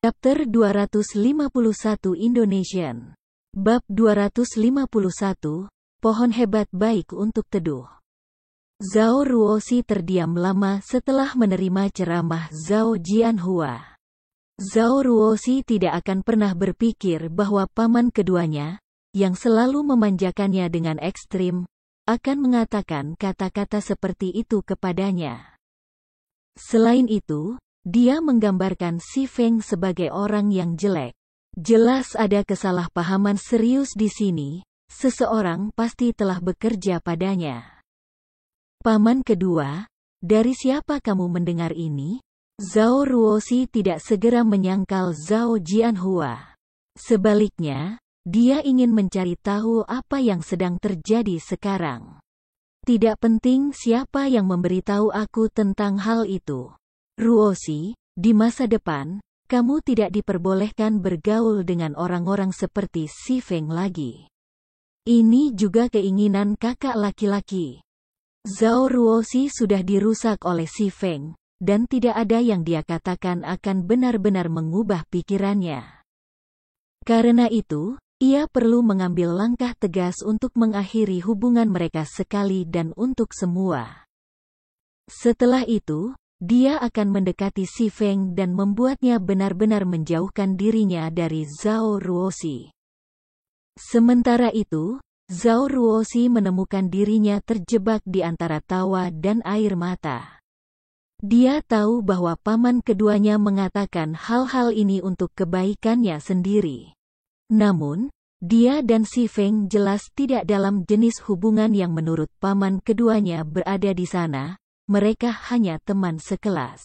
Chapter 251 Indonesian. Bab 251, Pohon Hebat Baik untuk Teduh. Zhao Ruoxi terdiam lama setelah menerima ceramah Zhao Jianhua. Zhao Ruoxi tidak akan pernah berpikir bahwa paman keduanya, yang selalu memanjakannya dengan ekstrim, akan mengatakan kata-kata seperti itu kepadanya. Selain itu, dia menggambarkan Si Feng sebagai orang yang jelek. Jelas ada kesalahpahaman serius di sini, seseorang pasti telah bekerja padanya. Paman kedua, dari siapa kamu mendengar ini? Zhao Ruoxi tidak segera menyangkal Zhao Jianhua. Sebaliknya, dia ingin mencari tahu apa yang sedang terjadi sekarang. Tidak penting siapa yang memberitahu aku tentang hal itu. Ruoxi, di masa depan, kamu tidak diperbolehkan bergaul dengan orang-orang seperti Si Feng lagi. Ini juga keinginan kakak laki-laki. Zhao Ruoxi sudah dirusak oleh Si Feng, dan tidak ada yang dia katakan akan benar-benar mengubah pikirannya. Karena itu, ia perlu mengambil langkah tegas untuk mengakhiri hubungan mereka sekali dan untuk semua. Setelah itu, dia akan mendekati Si Feng dan membuatnya benar-benar menjauhkan dirinya dari Zhao Ruoxi. Sementara itu, Zhao Ruoxi menemukan dirinya terjebak di antara tawa dan air mata. Dia tahu bahwa paman keduanya mengatakan hal-hal ini untuk kebaikannya sendiri. Namun, dia dan Si Feng jelas tidak dalam jenis hubungan yang menurut paman keduanya berada di sana, mereka hanya teman sekelas.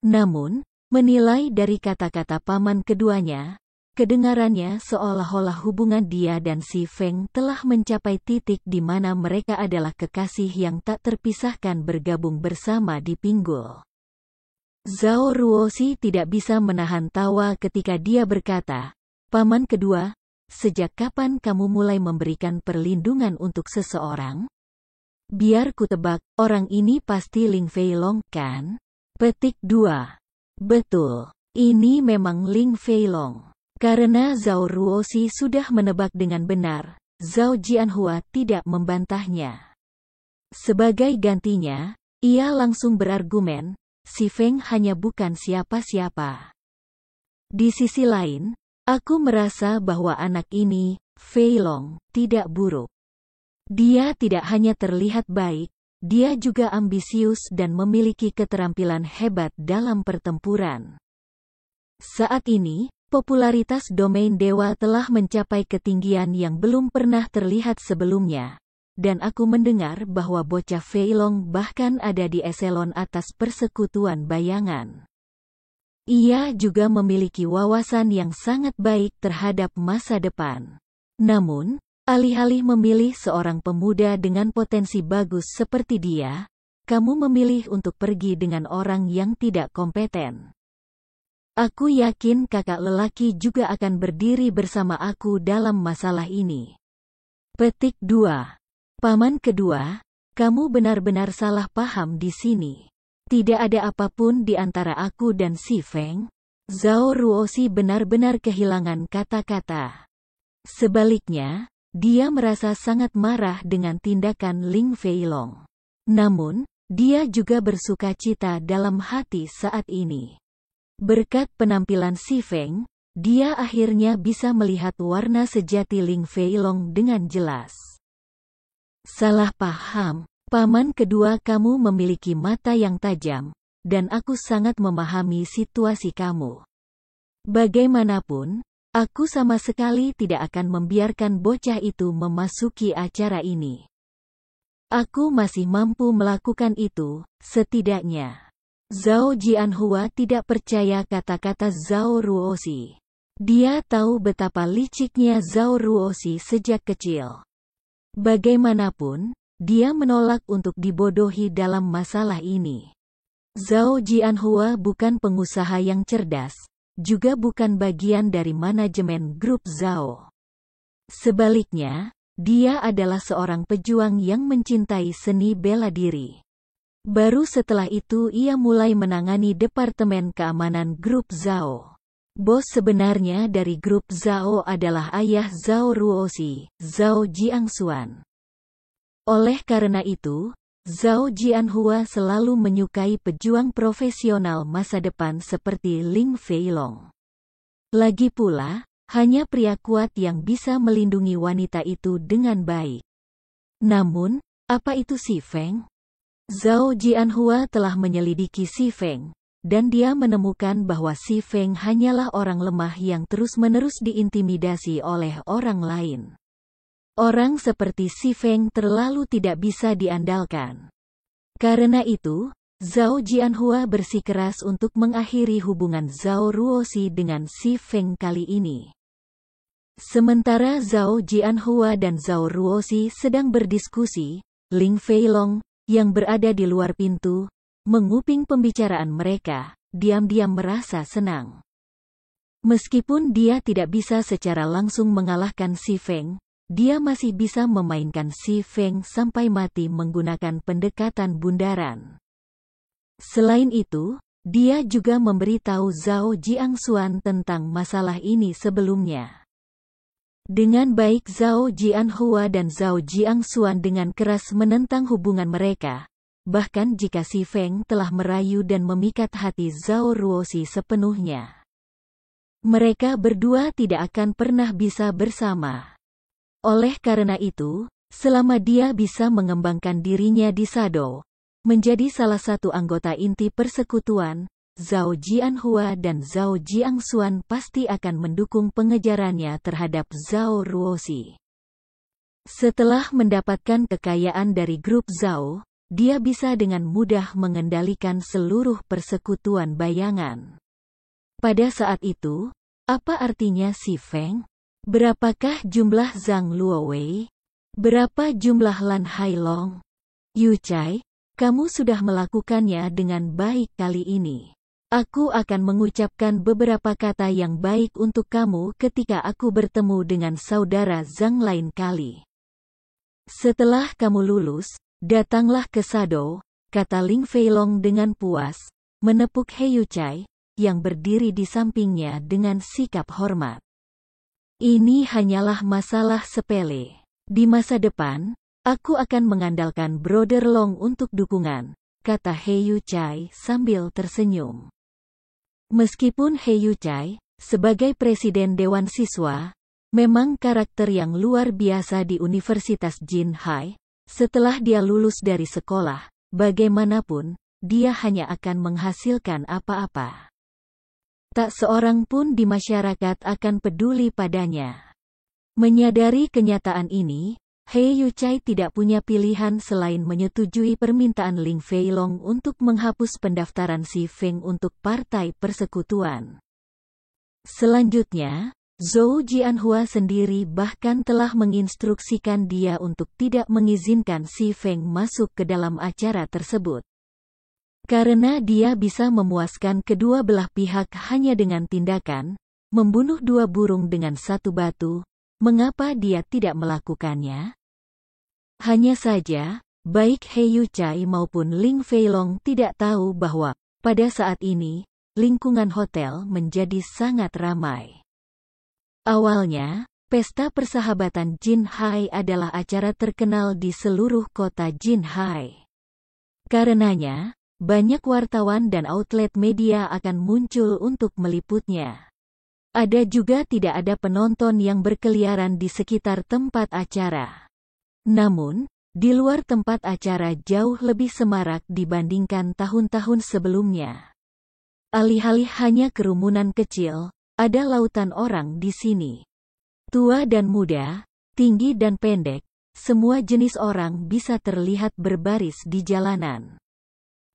Namun, menilai dari kata-kata paman keduanya, kedengarannya seolah-olah hubungan dia dan Si Feng telah mencapai titik di mana mereka adalah kekasih yang tak terpisahkan bergabung bersama di pinggul. Zhao Ruoxi tidak bisa menahan tawa ketika dia berkata, "Paman kedua, sejak kapan kamu mulai memberikan perlindungan untuk seseorang?" Biar ku tebak, orang ini pasti Ling Feilong, kan? Petik 2. Betul, ini memang Ling Feilong. Karena Zhao Ruoxi sudah menebak dengan benar, Zhao Jianhua tidak membantahnya. Sebagai gantinya, ia langsung berargumen, Si Feng hanya bukan siapa-siapa. Di sisi lain, aku merasa bahwa anak ini, Feilong, tidak buruk. Dia tidak hanya terlihat baik, dia juga ambisius dan memiliki keterampilan hebat dalam pertempuran. Saat ini, popularitas domain dewa telah mencapai ketinggian yang belum pernah terlihat sebelumnya, dan aku mendengar bahwa bocah Feilong bahkan ada di eselon atas persekutuan bayangan. Ia juga memiliki wawasan yang sangat baik terhadap masa depan. Namun, alih-alih memilih seorang pemuda dengan potensi bagus seperti dia, kamu memilih untuk pergi dengan orang yang tidak kompeten. Aku yakin kakak lelaki juga akan berdiri bersama aku dalam masalah ini. Petik 2. Paman kedua, kamu benar-benar salah paham di sini. Tidak ada apapun di antara aku dan Si Feng. Zhao Ruoxi benar-benar kehilangan kata-kata. Sebaliknya, dia merasa sangat marah dengan tindakan Ling Feilong. Namun, dia juga bersukacita dalam hati saat ini. Berkat penampilan Si Feng, dia akhirnya bisa melihat warna sejati Ling Feilong dengan jelas. Salah paham, paman kedua, kamu memiliki mata yang tajam, dan aku sangat memahami situasi kamu. Bagaimanapun, aku sama sekali tidak akan membiarkan bocah itu memasuki acara ini. Aku masih mampu melakukan itu, setidaknya. Zhao Jianhua tidak percaya kata-kata Zhao Ruoxi. Dia tahu betapa liciknya Zhao Ruoxi sejak kecil. Bagaimanapun, dia menolak untuk dibodohi dalam masalah ini. Zhao Jianhua bukan pengusaha yang cerdas, juga bukan bagian dari manajemen grup Zhao. Sebaliknya, dia adalah seorang pejuang yang mencintai seni bela diri. Baru setelah itu ia mulai menangani Departemen Keamanan Grup Zhao. Bos sebenarnya dari Grup Zhao adalah ayah Zhao Ruoxi, Zhao Jiangxuan. Oleh karena itu, Zhao Jianhua selalu menyukai pejuang profesional masa depan seperti Ling Feilong. Lagi pula, hanya pria kuat yang bisa melindungi wanita itu dengan baik. Namun, apa itu Si Feng? Zhao Jianhua telah menyelidiki Si Feng, dan dia menemukan bahwa Si Feng hanyalah orang lemah yang terus-menerus diintimidasi oleh orang lain. Orang seperti Si Feng terlalu tidak bisa diandalkan. Karena itu, Zhao Jianhua bersikeras untuk mengakhiri hubungan Zhao Ruoxi dengan Si Feng kali ini. Sementara Zhao Jianhua dan Zhao Ruoxi sedang berdiskusi, Ling Feilong, yang berada di luar pintu, menguping pembicaraan mereka, diam-diam merasa senang. Meskipun dia tidak bisa secara langsung mengalahkan Si Feng, dia masih bisa memainkan Si Feng sampai mati menggunakan pendekatan bundaran. Selain itu, dia juga memberitahu Zhao Jiangxuan tentang masalah ini sebelumnya. Dengan baik Zhao Jianhua dan Zhao Jiangxuan dengan keras menentang hubungan mereka, bahkan jika Si Feng telah merayu dan memikat hati Zhao Ruoxi sepenuhnya. Mereka berdua tidak akan pernah bisa bersama. Oleh karena itu, selama dia bisa mengembangkan dirinya di Shadou, menjadi salah satu anggota inti persekutuan, Zhao Jianhua dan Zhao Jiangxuan pasti akan mendukung pengejarannya terhadap Zhao Ruoxi. Setelah mendapatkan kekayaan dari grup Zhao, dia bisa dengan mudah mengendalikan seluruh persekutuan bayangan. Pada saat itu, apa artinya Si Feng? Berapakah jumlah Zhang Luowei? Berapa jumlah Lan Hailong? Yu Chai, kamu sudah melakukannya dengan baik kali ini. Aku akan mengucapkan beberapa kata yang baik untuk kamu ketika aku bertemu dengan saudara Zhang lain kali. Setelah kamu lulus, datanglah ke Shadou, kata Ling Feilong dengan puas, menepuk He Yu Chai, yang berdiri di sampingnya dengan sikap hormat. Ini hanyalah masalah sepele. Di masa depan, aku akan mengandalkan Brother Long untuk dukungan, kata He Yu Chai sambil tersenyum. Meskipun He Yu Chai, sebagai presiden Dewan Siswa, memang karakter yang luar biasa di Universitas Jinhai, setelah dia lulus dari sekolah, bagaimanapun, dia hanya akan menghasilkan apa-apa. Tak seorang pun di masyarakat akan peduli padanya. Menyadari kenyataan ini, He Yu Chai tidak punya pilihan selain menyetujui permintaan Ling Feilong untuk menghapus pendaftaran Si Feng untuk Partai Persekutuan. Selanjutnya, Zhou Jianhua sendiri bahkan telah menginstruksikan dia untuk tidak mengizinkan Si Feng masuk ke dalam acara tersebut. Karena dia bisa memuaskan kedua belah pihak hanya dengan tindakan, membunuh dua burung dengan satu batu, mengapa dia tidak melakukannya? Hanya saja, baik He Yu Chai maupun Ling Feilong tidak tahu bahwa, pada saat ini, lingkungan hotel menjadi sangat ramai. Awalnya, Pesta Persahabatan Jinhai adalah acara terkenal di seluruh kota Jinhai. Karenanya, banyak wartawan dan outlet media akan muncul untuk meliputnya. Ada juga tidak ada penonton yang berkeliaran di sekitar tempat acara. Namun, di luar tempat acara jauh lebih semarak dibandingkan tahun-tahun sebelumnya. Alih-alih hanya kerumunan kecil, ada lautan orang di sini. Tua dan muda, tinggi dan pendek, semua jenis orang bisa terlihat berbaris di jalanan.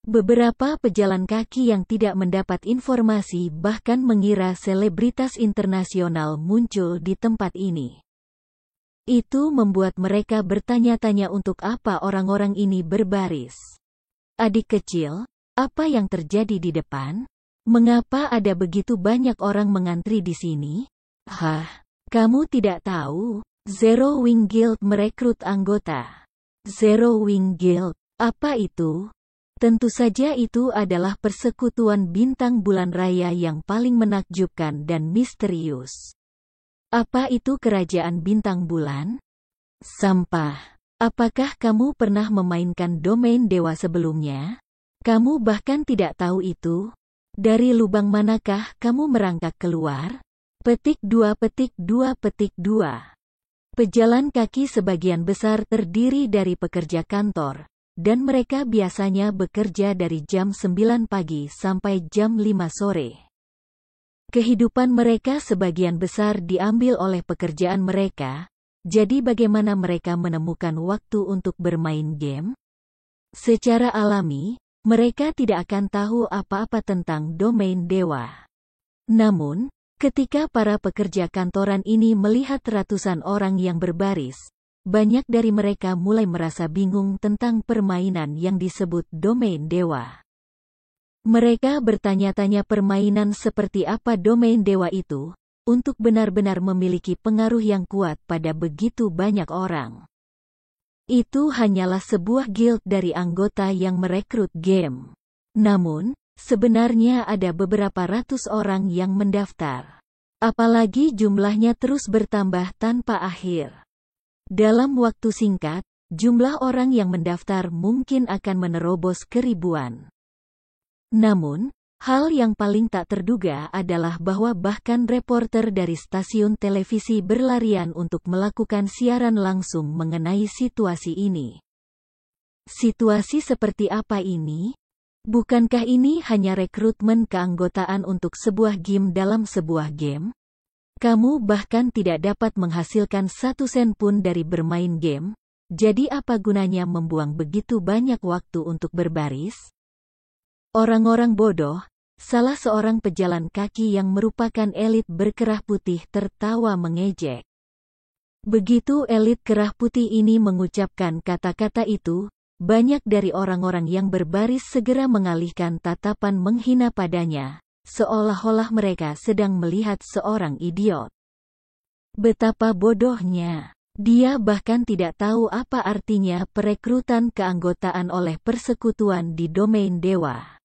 Beberapa pejalan kaki yang tidak mendapat informasi bahkan mengira selebritas internasional muncul di tempat ini. Itu membuat mereka bertanya-tanya untuk apa orang-orang ini berbaris. Adik kecil, apa yang terjadi di depan? Mengapa ada begitu banyak orang mengantri di sini? Hah, kamu tidak tahu? Zero Wing Guild merekrut anggota. Zero Wing Guild, apa itu? Tentu saja itu adalah persekutuan bintang bulan raya yang paling menakjubkan dan misterius. Apa itu kerajaan bintang bulan? Sampah. Apakah kamu pernah memainkan domain dewa sebelumnya? Kamu bahkan tidak tahu itu? Dari lubang manakah kamu merangkak keluar? Petik 2 petik 2 petik 2. Pejalan kaki sebagian besar terdiri dari pekerja kantor, dan mereka biasanya bekerja dari jam 9 pagi sampai jam 5 sore. Kehidupan mereka sebagian besar diambil oleh pekerjaan mereka, jadi bagaimana mereka menemukan waktu untuk bermain game? Secara alami, mereka tidak akan tahu apa-apa tentang domain dewa. Namun, ketika para pekerja kantoran ini melihat ratusan orang yang berbaris, banyak dari mereka mulai merasa bingung tentang permainan yang disebut domain dewa. Mereka bertanya-tanya permainan seperti apa domain dewa itu, untuk benar-benar memiliki pengaruh yang kuat pada begitu banyak orang. Itu hanyalah sebuah guild dari anggota yang merekrut game. Namun, sebenarnya ada beberapa ratus orang yang mendaftar. Apalagi jumlahnya terus bertambah tanpa akhir. Dalam waktu singkat, jumlah orang yang mendaftar mungkin akan menerobos ke ribuan. Namun, hal yang paling tak terduga adalah bahwa bahkan reporter dari stasiun televisi berlarian untuk melakukan siaran langsung mengenai situasi ini. Situasi seperti apa ini? Bukankah ini hanya rekrutmen keanggotaan untuk sebuah game dalam sebuah game? Kamu bahkan tidak dapat menghasilkan 1 sen pun dari bermain game, jadi apa gunanya membuang begitu banyak waktu untuk berbaris? Orang-orang bodoh, salah seorang pejalan kaki yang merupakan elit berkerah putih tertawa mengejek. Begitu elit kerah putih ini mengucapkan kata-kata itu, banyak dari orang-orang yang berbaris segera mengalihkan tatapan menghina padanya, seolah-olah mereka sedang melihat seorang idiot. Betapa bodohnya. Dia bahkan tidak tahu apa artinya perekrutan keanggotaan oleh persekutuan di domain dewa.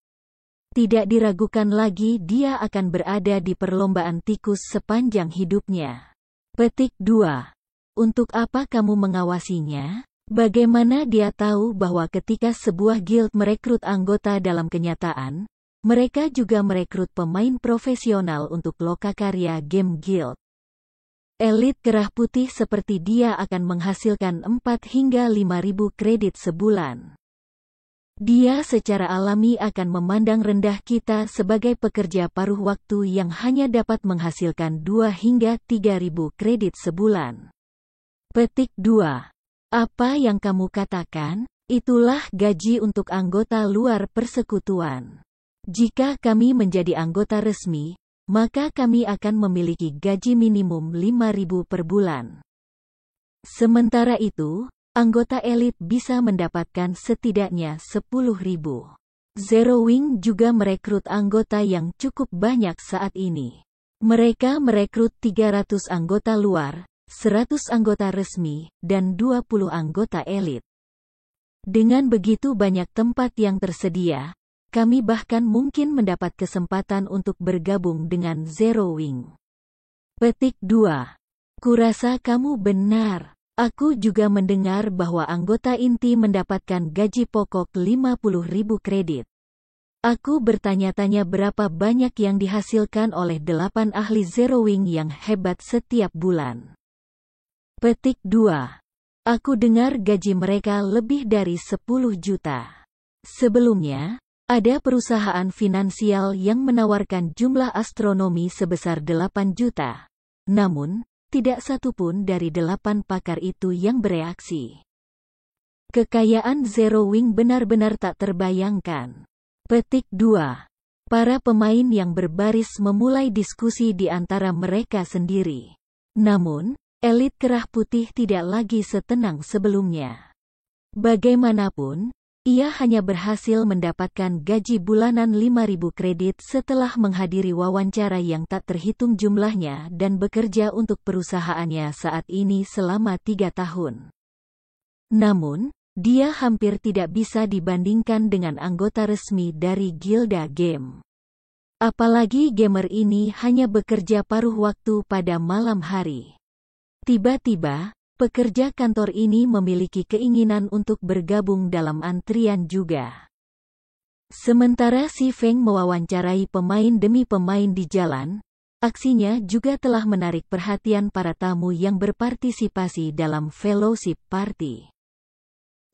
Tidak diragukan lagi dia akan berada di perlombaan tikus sepanjang hidupnya. Petik 2. Untuk apa kamu mengawasinya? Bagaimana dia tahu bahwa ketika sebuah guild merekrut anggota dalam kenyataan, mereka juga merekrut pemain profesional untuk lokakarya game guild? Elit kerah putih seperti dia akan menghasilkan 4 hingga 5.000 kredit sebulan. Dia secara alami akan memandang rendah kita sebagai pekerja paruh waktu yang hanya dapat menghasilkan 2 hingga 3.000 kredit sebulan. Petik 2. Apa yang kamu katakan? Itulah gaji untuk anggota luar persekutuan. Jika kami menjadi anggota resmi, maka kami akan memiliki gaji minimum 5.000 per bulan. Sementara itu, anggota elit bisa mendapatkan setidaknya 10.000. Zero Wing juga merekrut anggota yang cukup banyak saat ini. Mereka merekrut 300 anggota luar, 100 anggota resmi, dan 20 anggota elit. Dengan begitu banyak tempat yang tersedia, kami bahkan mungkin mendapat kesempatan untuk bergabung dengan Zero Wing. Petik 2. Kurasa kamu benar. Aku juga mendengar bahwa anggota inti mendapatkan gaji pokok 50.000 kredit. Aku bertanya-tanya berapa banyak yang dihasilkan oleh 8 ahli Zero Wing yang hebat setiap bulan. Petik 2. Aku dengar gaji mereka lebih dari 10 juta. Sebelumnya, ada perusahaan finansial yang menawarkan jumlah astronomi sebesar 8 juta. Namun, tidak satu pun dari 8 pakar itu yang bereaksi. Kekayaan Zero Wing benar-benar tak terbayangkan. Petik 2. Para pemain yang berbaris memulai diskusi di antara mereka sendiri. Namun, elit kerah putih tidak lagi setenang sebelumnya. Bagaimanapun, Ia hanya berhasil mendapatkan gaji bulanan 5.000 kredit setelah menghadiri wawancara yang tak terhitung jumlahnya dan bekerja untuk perusahaannya saat ini selama 3 tahun. Namun, dia hampir tidak bisa dibandingkan dengan anggota resmi dari Gilda Game. Apalagi gamer ini hanya bekerja paruh waktu pada malam hari. Tiba-tiba, pekerja kantor ini memiliki keinginan untuk bergabung dalam antrian juga. Sementara si Feng mewawancarai pemain demi pemain di jalan, aksinya juga telah menarik perhatian para tamu yang berpartisipasi dalam fellowship party.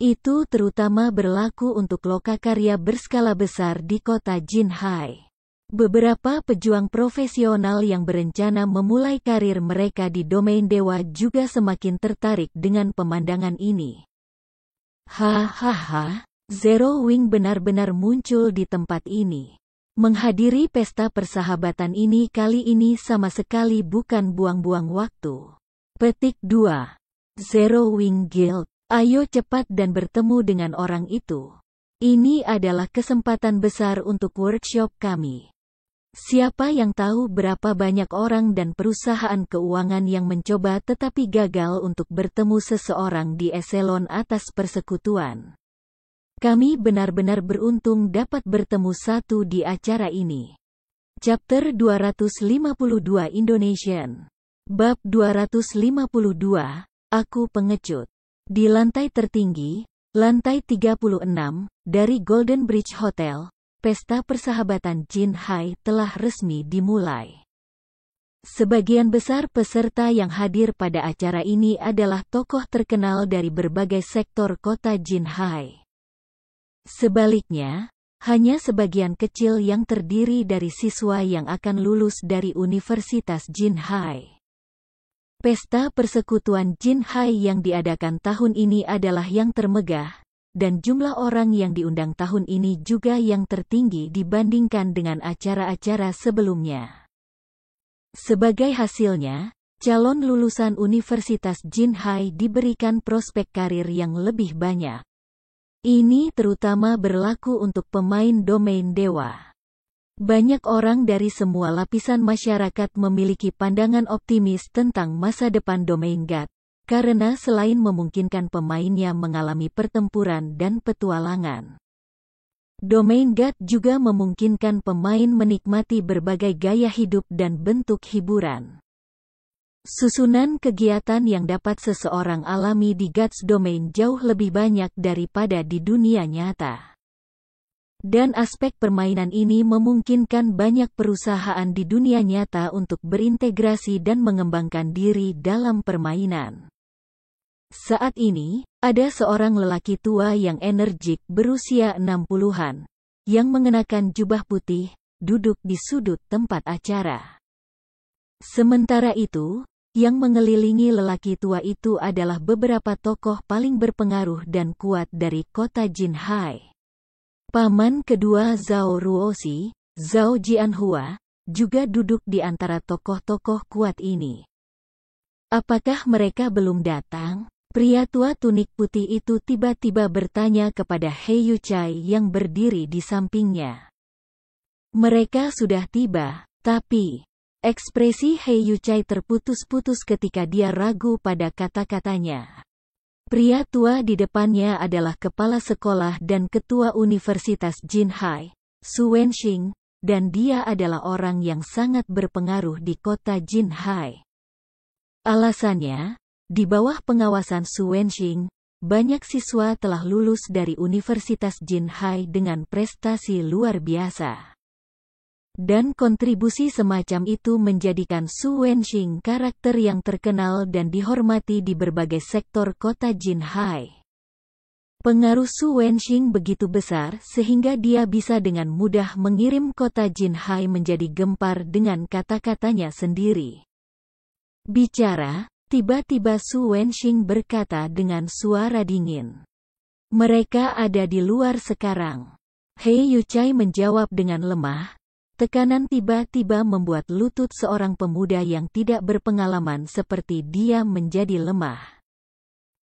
Itu terutama berlaku untuk lokakarya berskala besar di kota Jinhai. Beberapa pejuang profesional yang berencana memulai karir mereka di domain dewa juga semakin tertarik dengan pemandangan ini. Hahaha, Zero Wing benar-benar muncul di tempat ini. Menghadiri pesta persahabatan ini kali ini sama sekali bukan buang-buang waktu. Petik 2. Zero Wing Guild. Ayo cepat dan bertemu dengan orang itu. Ini adalah kesempatan besar untuk workshop kami. Siapa yang tahu berapa banyak orang dan perusahaan keuangan yang mencoba tetapi gagal untuk bertemu seseorang di eselon atas persekutuan. Kami benar-benar beruntung dapat bertemu satu di acara ini. Chapter 252 Indonesian. Bab 252, Aku Pengecut. Di lantai tertinggi, lantai 36, dari Golden Bridge Hotel, Pesta Persahabatan Jinhai telah resmi dimulai. Sebagian besar peserta yang hadir pada acara ini adalah tokoh terkenal dari berbagai sektor kota Jinhai. Sebaliknya, hanya sebagian kecil yang terdiri dari siswa yang akan lulus dari Universitas Jinhai. Pesta Persekutuan Jinhai yang diadakan tahun ini adalah yang termegah, dan jumlah orang yang diundang tahun ini juga yang tertinggi dibandingkan dengan acara-acara sebelumnya. Sebagai hasilnya, calon lulusan Universitas Jinhai diberikan prospek karir yang lebih banyak. Ini terutama berlaku untuk pemain domain dewa. Banyak orang dari semua lapisan masyarakat memiliki pandangan optimis tentang masa depan domain God. Karena selain memungkinkan pemainnya mengalami pertempuran dan petualangan, domain God juga memungkinkan pemain menikmati berbagai gaya hidup dan bentuk hiburan. Susunan kegiatan yang dapat seseorang alami di God's Domain jauh lebih banyak daripada di dunia nyata. Dan aspek permainan ini memungkinkan banyak perusahaan di dunia nyata untuk berintegrasi dan mengembangkan diri dalam permainan. Saat ini, ada seorang lelaki tua yang energik berusia 60-an, yang mengenakan jubah putih, duduk di sudut tempat acara. Sementara itu, yang mengelilingi lelaki tua itu adalah beberapa tokoh paling berpengaruh dan kuat dari kota Jinhai. Paman kedua Zhao Ruoxi, Zhao Jianhua, juga duduk di antara tokoh-tokoh kuat ini. Apakah mereka belum datang? Pria tua tunik putih itu tiba-tiba bertanya kepada He Yuchai yang berdiri di sampingnya. Mereka sudah tiba, tapi ekspresi He Yuchai terputus-putus ketika dia ragu pada kata-katanya. Pria tua di depannya adalah kepala sekolah dan ketua Universitas Jinhai, Su Wenxing, dan dia adalah orang yang sangat berpengaruh di kota Jinhai. Alasannya, di bawah pengawasan Su Wenxing, banyak siswa telah lulus dari Universitas Jinhai dengan prestasi luar biasa. Dan kontribusi semacam itu menjadikan Su Wenxing karakter yang terkenal dan dihormati di berbagai sektor kota Jinhai. Pengaruh Su Wenxing begitu besar sehingga dia bisa dengan mudah mengirim kota Jinhai menjadi gempar dengan kata-katanya sendiri. Bicara, tiba-tiba Su Wenxing berkata dengan suara dingin. Mereka ada di luar sekarang. He Yuchai menjawab dengan lemah. Tekanan tiba-tiba membuat lutut seorang pemuda yang tidak berpengalaman seperti dia menjadi lemah.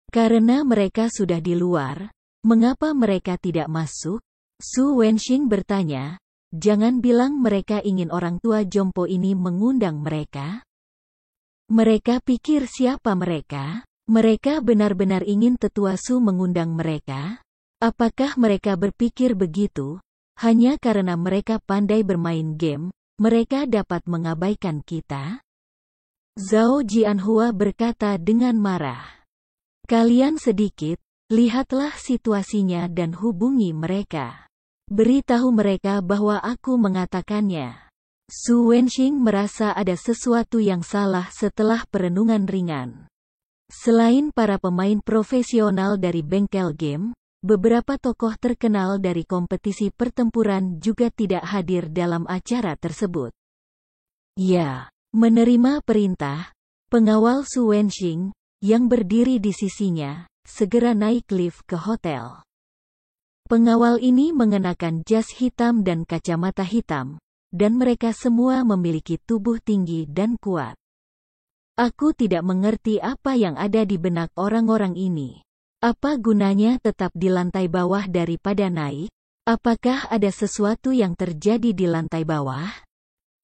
Karena mereka sudah di luar, Mengapa mereka tidak masuk? Su Wenxing bertanya, jangan bilang mereka ingin orang tua jompo ini mengundang mereka. Mereka pikir siapa mereka? Mereka benar-benar ingin tetua Su mengundang mereka? Apakah mereka berpikir begitu? Hanya karena mereka pandai bermain game, mereka dapat mengabaikan kita? Zhao Jianhua berkata dengan marah. Kalian sedikit, lihatlah situasinya dan hubungi mereka. Beritahu mereka bahwa aku mengatakannya. Su Wenxing merasa ada sesuatu yang salah setelah perenungan ringan. Selain para pemain profesional dari bengkel game, beberapa tokoh terkenal dari kompetisi pertempuran juga tidak hadir dalam acara tersebut. Ya, menerima perintah, pengawal Su Wenxing, yang berdiri di sisinya, segera naik lift ke hotel. Pengawal ini mengenakan jas hitam dan kacamata hitam, dan mereka semua memiliki tubuh tinggi dan kuat. Aku tidak mengerti apa yang ada di benak orang-orang ini. Apa gunanya tetap di lantai bawah daripada naik? Apakah ada sesuatu yang terjadi di lantai bawah?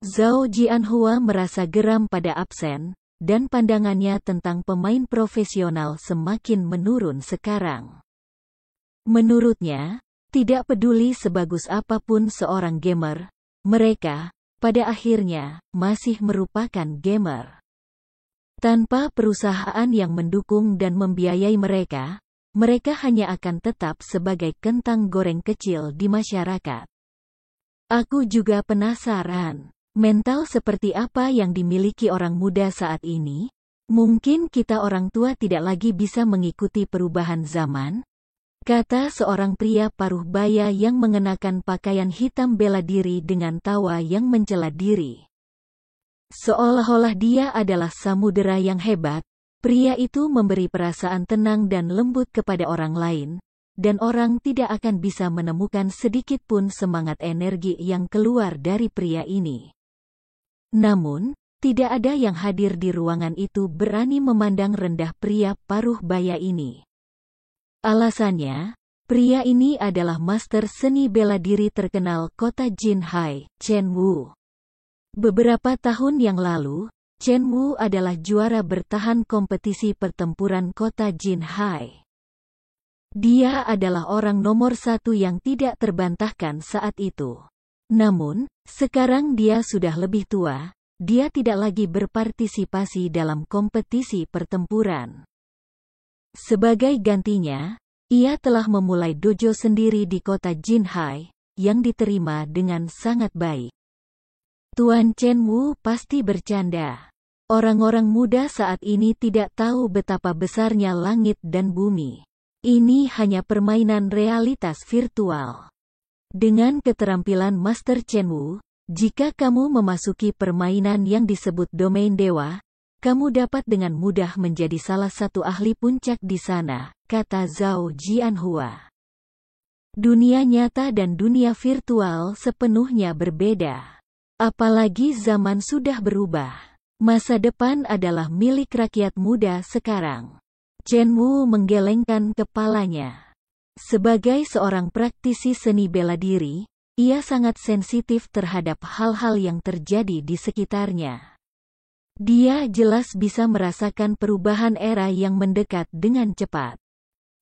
Zhao Jianhua merasa geram pada absen, dan pandangannya tentang pemain profesional semakin menurun sekarang. Menurutnya, tidak peduli sebagus apapun seorang gamer, mereka, pada akhirnya, masih merupakan gamer. Tanpa perusahaan yang mendukung dan membiayai mereka, mereka hanya akan tetap sebagai kentang goreng kecil di masyarakat. Aku juga penasaran, mental seperti apa yang dimiliki orang muda saat ini? Mungkin kita orang tua tidak lagi bisa mengikuti perubahan zaman? Kata seorang pria paruh baya yang mengenakan pakaian hitam bela diri dengan tawa yang mencela diri. Seolah-olah dia adalah samudera yang hebat, pria itu memberi perasaan tenang dan lembut kepada orang lain, dan orang tidak akan bisa menemukan sedikit pun semangat energi yang keluar dari pria ini. Namun, tidak ada yang hadir di ruangan itu berani memandang rendah pria paruh baya ini. Alasannya, pria ini adalah master seni bela diri terkenal kota Jinhai, Chen Wu. Beberapa tahun yang lalu, Chen Wu adalah juara bertahan kompetisi pertempuran kota Jinhai. Dia adalah orang nomor satu yang tidak terbantahkan saat itu. Namun, sekarang dia sudah lebih tua, dia tidak lagi berpartisipasi dalam kompetisi pertempuran. Sebagai gantinya, ia telah memulai dojo sendiri di kota Jinhai, yang diterima dengan sangat baik. Tuan Chen Wu pasti bercanda. Orang-orang muda saat ini tidak tahu betapa besarnya langit dan bumi. Ini hanya permainan realitas virtual. Dengan keterampilan Master Chen Wu, jika kamu memasuki permainan yang disebut domain dewa, kamu dapat dengan mudah menjadi salah satu ahli puncak di sana, kata Zhao Jianhua. Dunia nyata dan dunia virtual sepenuhnya berbeda. Apalagi zaman sudah berubah. Masa depan adalah milik rakyat muda sekarang. Chen Wu menggelengkan kepalanya. Sebagai seorang praktisi seni bela diri, ia sangat sensitif terhadap hal-hal yang terjadi di sekitarnya. Dia jelas bisa merasakan perubahan era yang mendekat dengan cepat.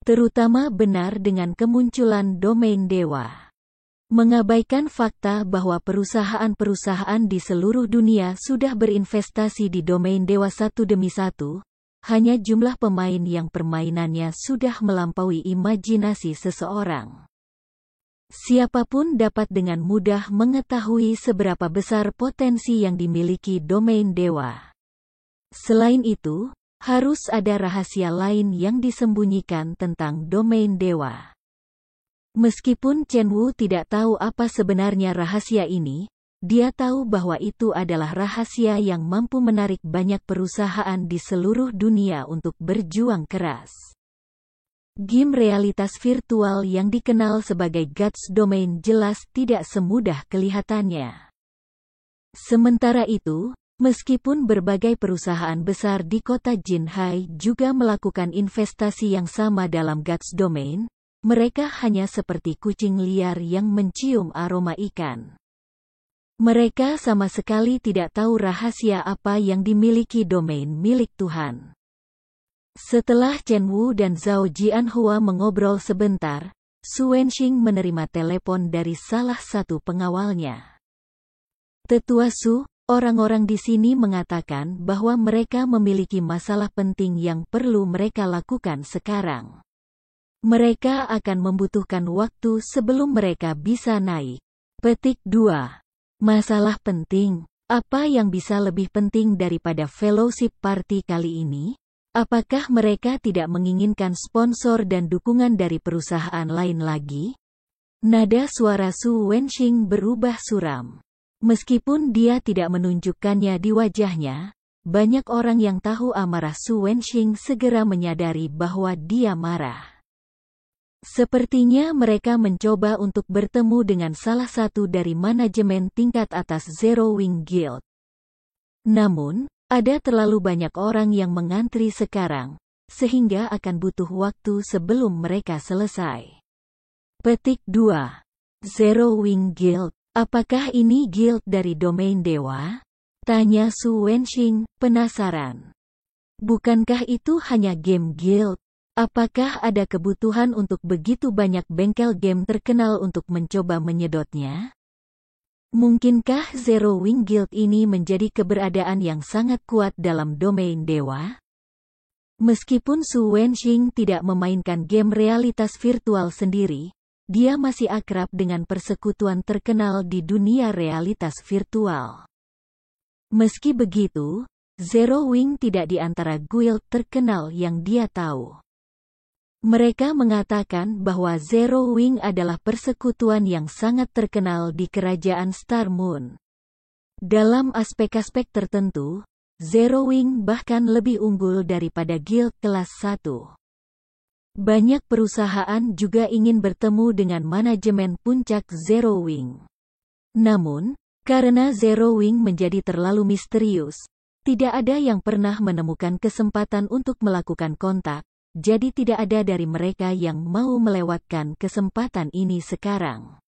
Terutama benar dengan kemunculan domain dewa. Mengabaikan fakta bahwa perusahaan-perusahaan di seluruh dunia sudah berinvestasi di domain dewa satu demi satu, hanya jumlah pemain yang permainannya sudah melampaui imajinasi seseorang. Siapapun dapat dengan mudah mengetahui seberapa besar potensi yang dimiliki domain dewa. Selain itu, harus ada rahasia lain yang disembunyikan tentang domain dewa. Meskipun Chen Wu tidak tahu apa sebenarnya rahasia ini, dia tahu bahwa itu adalah rahasia yang mampu menarik banyak perusahaan di seluruh dunia untuk berjuang keras. Game realitas virtual yang dikenal sebagai Gods Domain jelas tidak semudah kelihatannya. Sementara itu, meskipun berbagai perusahaan besar di kota Jinhai juga melakukan investasi yang sama dalam Gods Domain, mereka hanya seperti kucing liar yang mencium aroma ikan. Mereka sama sekali tidak tahu rahasia apa yang dimiliki domain milik Tuhan. Setelah Chen Wu dan Zhao Jianhua mengobrol sebentar, Su Wenxing menerima telepon dari salah satu pengawalnya. Tetua Su, orang-orang di sini mengatakan bahwa mereka memiliki masalah penting yang perlu mereka lakukan sekarang. Mereka akan membutuhkan waktu sebelum mereka bisa naik. Petik 2. Masalah penting. Apa yang bisa lebih penting daripada fellowship party kali ini? Apakah mereka tidak menginginkan sponsor dan dukungan dari perusahaan lain lagi? Nada suara Su Wenxing berubah suram. Meskipun dia tidak menunjukkannya di wajahnya, banyak orang yang tahu amarah Su Wenxing segera menyadari bahwa dia marah. Sepertinya mereka mencoba untuk bertemu dengan salah satu dari manajemen tingkat atas Zero Wing Guild. Namun, ada terlalu banyak orang yang mengantri sekarang, sehingga akan butuh waktu sebelum mereka selesai. Petik 2. Zero Wing Guild. Apakah ini guild dari domain dewa? Tanya Su Wenxing, penasaran. Bukankah itu hanya game guild? Apakah ada kebutuhan untuk begitu banyak bengkel game terkenal untuk mencoba menyedotnya? Mungkinkah Zero Wing Guild ini menjadi keberadaan yang sangat kuat dalam domain dewa? Meskipun Su Wenxing tidak memainkan game realitas virtual sendiri, dia masih akrab dengan persekutuan terkenal di dunia realitas virtual. Meski begitu, Zero Wing tidak di antara guild terkenal yang dia tahu. Mereka mengatakan bahwa Zero Wing adalah persekutuan yang sangat terkenal di kerajaan Star Moon. Dalam aspek-aspek tertentu, Zero Wing bahkan lebih unggul daripada guild kelas 1. Banyak perusahaan juga ingin bertemu dengan manajemen puncak Zero Wing. Namun, karena Zero Wing menjadi terlalu misterius, tidak ada yang pernah menemukan kesempatan untuk melakukan kontak. Jadi tidak ada dari mereka yang mau melewatkan kesempatan ini sekarang.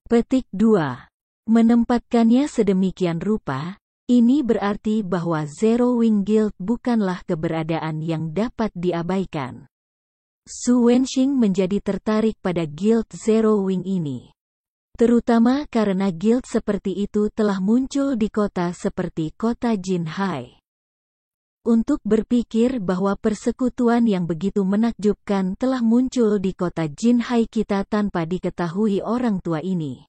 Petik 2. Menempatkannya sedemikian rupa, ini berarti bahwa Zero Wing Guild bukanlah keberadaan yang dapat diabaikan. Su Wenxing menjadi tertarik pada guild Zero Wing ini. Terutama karena guild seperti itu telah muncul di kota seperti kota Jinhai. Untuk berpikir bahwa persekutuan yang begitu menakjubkan telah muncul di kota Jinhai kita tanpa diketahui orang tua ini.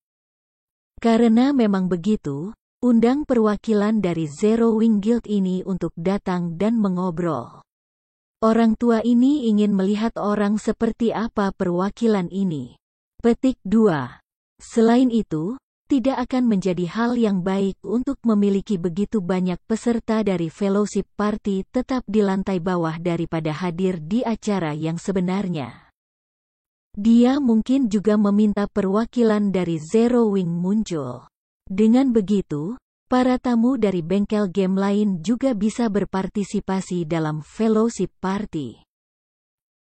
Karena memang begitu, undang perwakilan dari Zero Wing Guild ini untuk datang dan mengobrol. Orang tua ini ingin melihat orang seperti apa perwakilan ini. Petik 2. Selain itu, tidak akan menjadi hal yang baik untuk memiliki begitu banyak peserta dari fellowship party tetap di lantai bawah daripada hadir di acara yang sebenarnya. Dia mungkin juga meminta perwakilan dari Zero Wing muncul. Dengan begitu, para tamu dari bengkel game lain juga bisa berpartisipasi dalam fellowship party.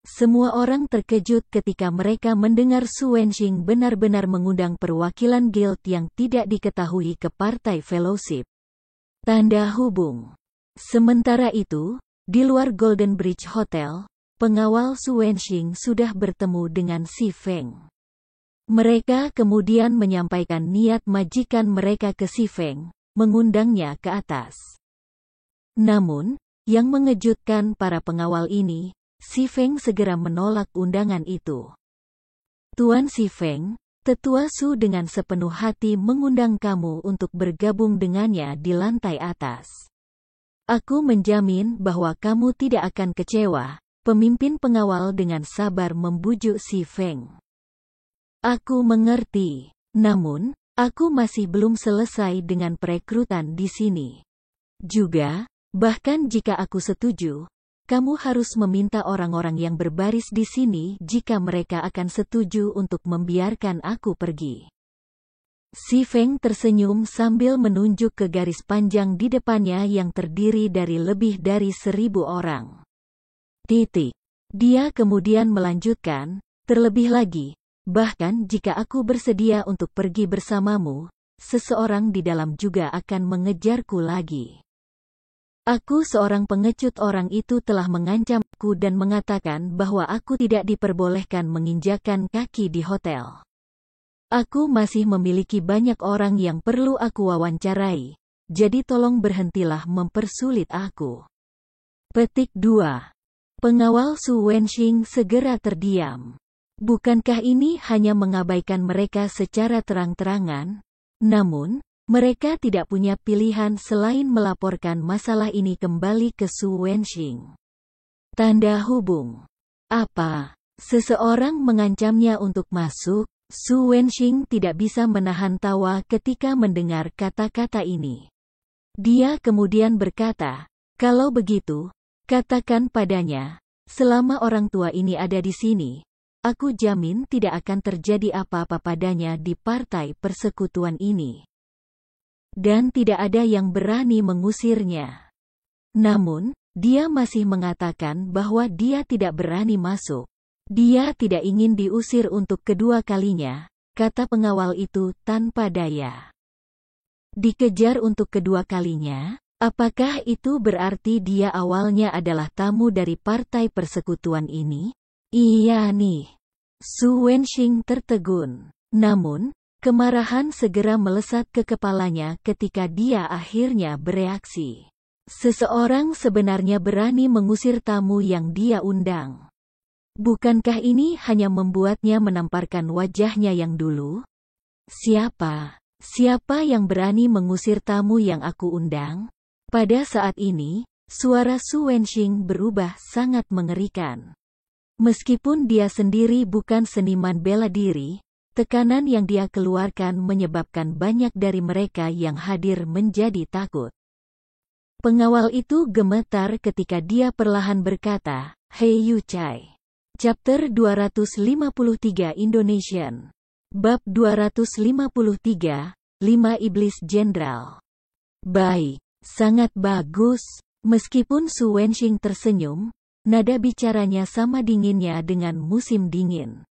Semua orang terkejut ketika mereka mendengar Su Wenxing benar-benar mengundang perwakilan guild yang tidak diketahui ke partai fellowship. Tanda hubung. Sementara itu, di luar Golden Bridge Hotel, pengawal Su Wenxing sudah bertemu dengan Si Feng. Mereka kemudian menyampaikan niat majikan mereka ke Si Feng, mengundangnya ke atas. Namun, yang mengejutkan para pengawal ini, Si Feng segera menolak undangan itu. Tuan Si Feng, Tetua Su dengan sepenuh hati mengundang kamu untuk bergabung dengannya di lantai atas. Aku menjamin bahwa kamu tidak akan kecewa. Pemimpin pengawal dengan sabar membujuk Si Feng. Aku mengerti, namun, aku masih belum selesai dengan perekrutan di sini. Juga, bahkan jika aku setuju, kamu harus meminta orang-orang yang berbaris di sini jika mereka akan setuju untuk membiarkan aku pergi. Si Feng tersenyum sambil menunjuk ke garis panjang di depannya yang terdiri dari lebih dari 1000 orang. Dia kemudian melanjutkan, Terlebih lagi, bahkan jika aku bersedia untuk pergi bersamamu, seseorang di dalam juga akan mengejarku lagi. Aku seorang pengecut. Orang itu telah mengancamku dan mengatakan bahwa aku tidak diperbolehkan menginjakkan kaki di hotel. Aku masih memiliki banyak orang yang perlu aku wawancarai, jadi tolong berhentilah mempersulit aku. Petik 2. Pengawal Su Wenxing segera terdiam. Bukankah ini hanya mengabaikan mereka secara terang-terangan? Namun, mereka tidak punya pilihan selain melaporkan masalah ini kembali ke Su Wenxing. Tanda hubung. Apa? Seseorang mengancamnya untuk masuk? Su Wenxing tidak bisa menahan tawa ketika mendengar kata-kata ini. Dia kemudian berkata, "Kalau begitu, katakan padanya, selama orang tua ini ada di sini, aku jamin tidak akan terjadi apa-apa padanya di partai persekutuan ini. Dan tidak ada yang berani mengusirnya." Namun, dia masih mengatakan bahwa dia tidak berani masuk. Dia tidak ingin diusir untuk kedua kalinya, kata pengawal itu tanpa daya. Dikejar untuk kedua kalinya? Apakah itu berarti dia awalnya adalah tamu dari partai persekutuan ini? Iya nih. Su Wenxing tertegun. Namun, kemarahan segera melesat ke kepalanya ketika dia akhirnya bereaksi. Seseorang sebenarnya berani mengusir tamu yang dia undang. Bukankah ini hanya membuatnya menamparkan wajahnya yang dulu? Siapa? Siapa yang berani mengusir tamu yang aku undang? Pada saat ini, suara Su Wenxing berubah sangat mengerikan. Meskipun dia sendiri bukan seniman bela diri, tekanan yang dia keluarkan menyebabkan banyak dari mereka yang hadir menjadi takut. Pengawal itu gemetar ketika dia perlahan berkata, "Hei Yu Chai." Chapter 253 Indonesian. Bab 253, 5 Iblis Jenderal. Baik, sangat bagus. Meskipun Su Wenxing tersenyum, nada bicaranya sama dinginnya dengan musim dingin.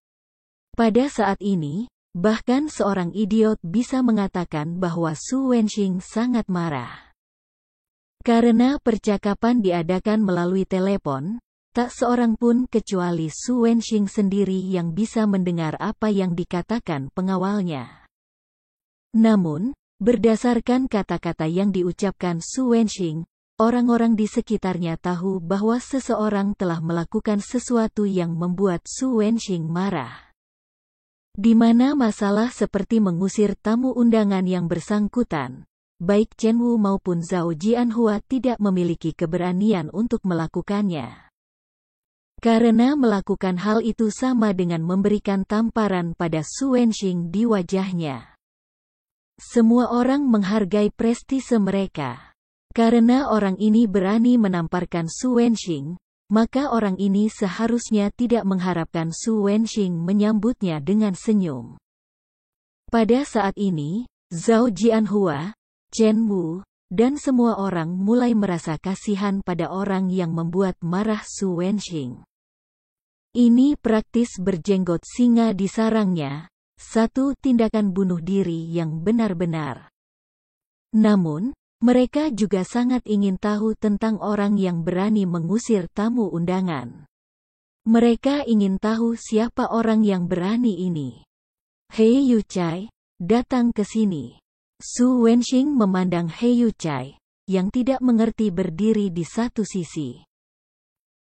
Pada saat ini, bahkan seorang idiot bisa mengatakan bahwa Su Wenxing sangat marah. Karena percakapan diadakan melalui telepon, tak seorang pun kecuali Su Wenxing sendiri yang bisa mendengar apa yang dikatakan pengawalnya. Namun, berdasarkan kata-kata yang diucapkan Su Wenxing, orang-orang di sekitarnya tahu bahwa seseorang telah melakukan sesuatu yang membuat Su Wenxing marah. Di mana masalah seperti mengusir tamu undangan yang bersangkutan, baik Chen Wu maupun Zhao Jianhua tidak memiliki keberanian untuk melakukannya. Karena melakukan hal itu sama dengan memberikan tamparan pada Su Wenxing di wajahnya. Semua orang menghargai prestise mereka. Karena orang ini berani menamparkan Su Wenxing, maka orang ini seharusnya tidak mengharapkan Su Wenxing menyambutnya dengan senyum. Pada saat ini, Zhao Jianhua, Chen Wu, dan semua orang mulai merasa kasihan pada orang yang membuat marah Su Wenxing. Ini praktis berjenggot singa di sarangnya, satu tindakan bunuh diri yang benar-benar. Namun, mereka juga sangat ingin tahu tentang orang yang berani mengusir tamu undangan. Mereka ingin tahu siapa orang yang berani ini. "Hei Yu Chai, datang ke sini." Su Wenxing memandang Hei Yu Chai, yang tidak mengerti berdiri di satu sisi.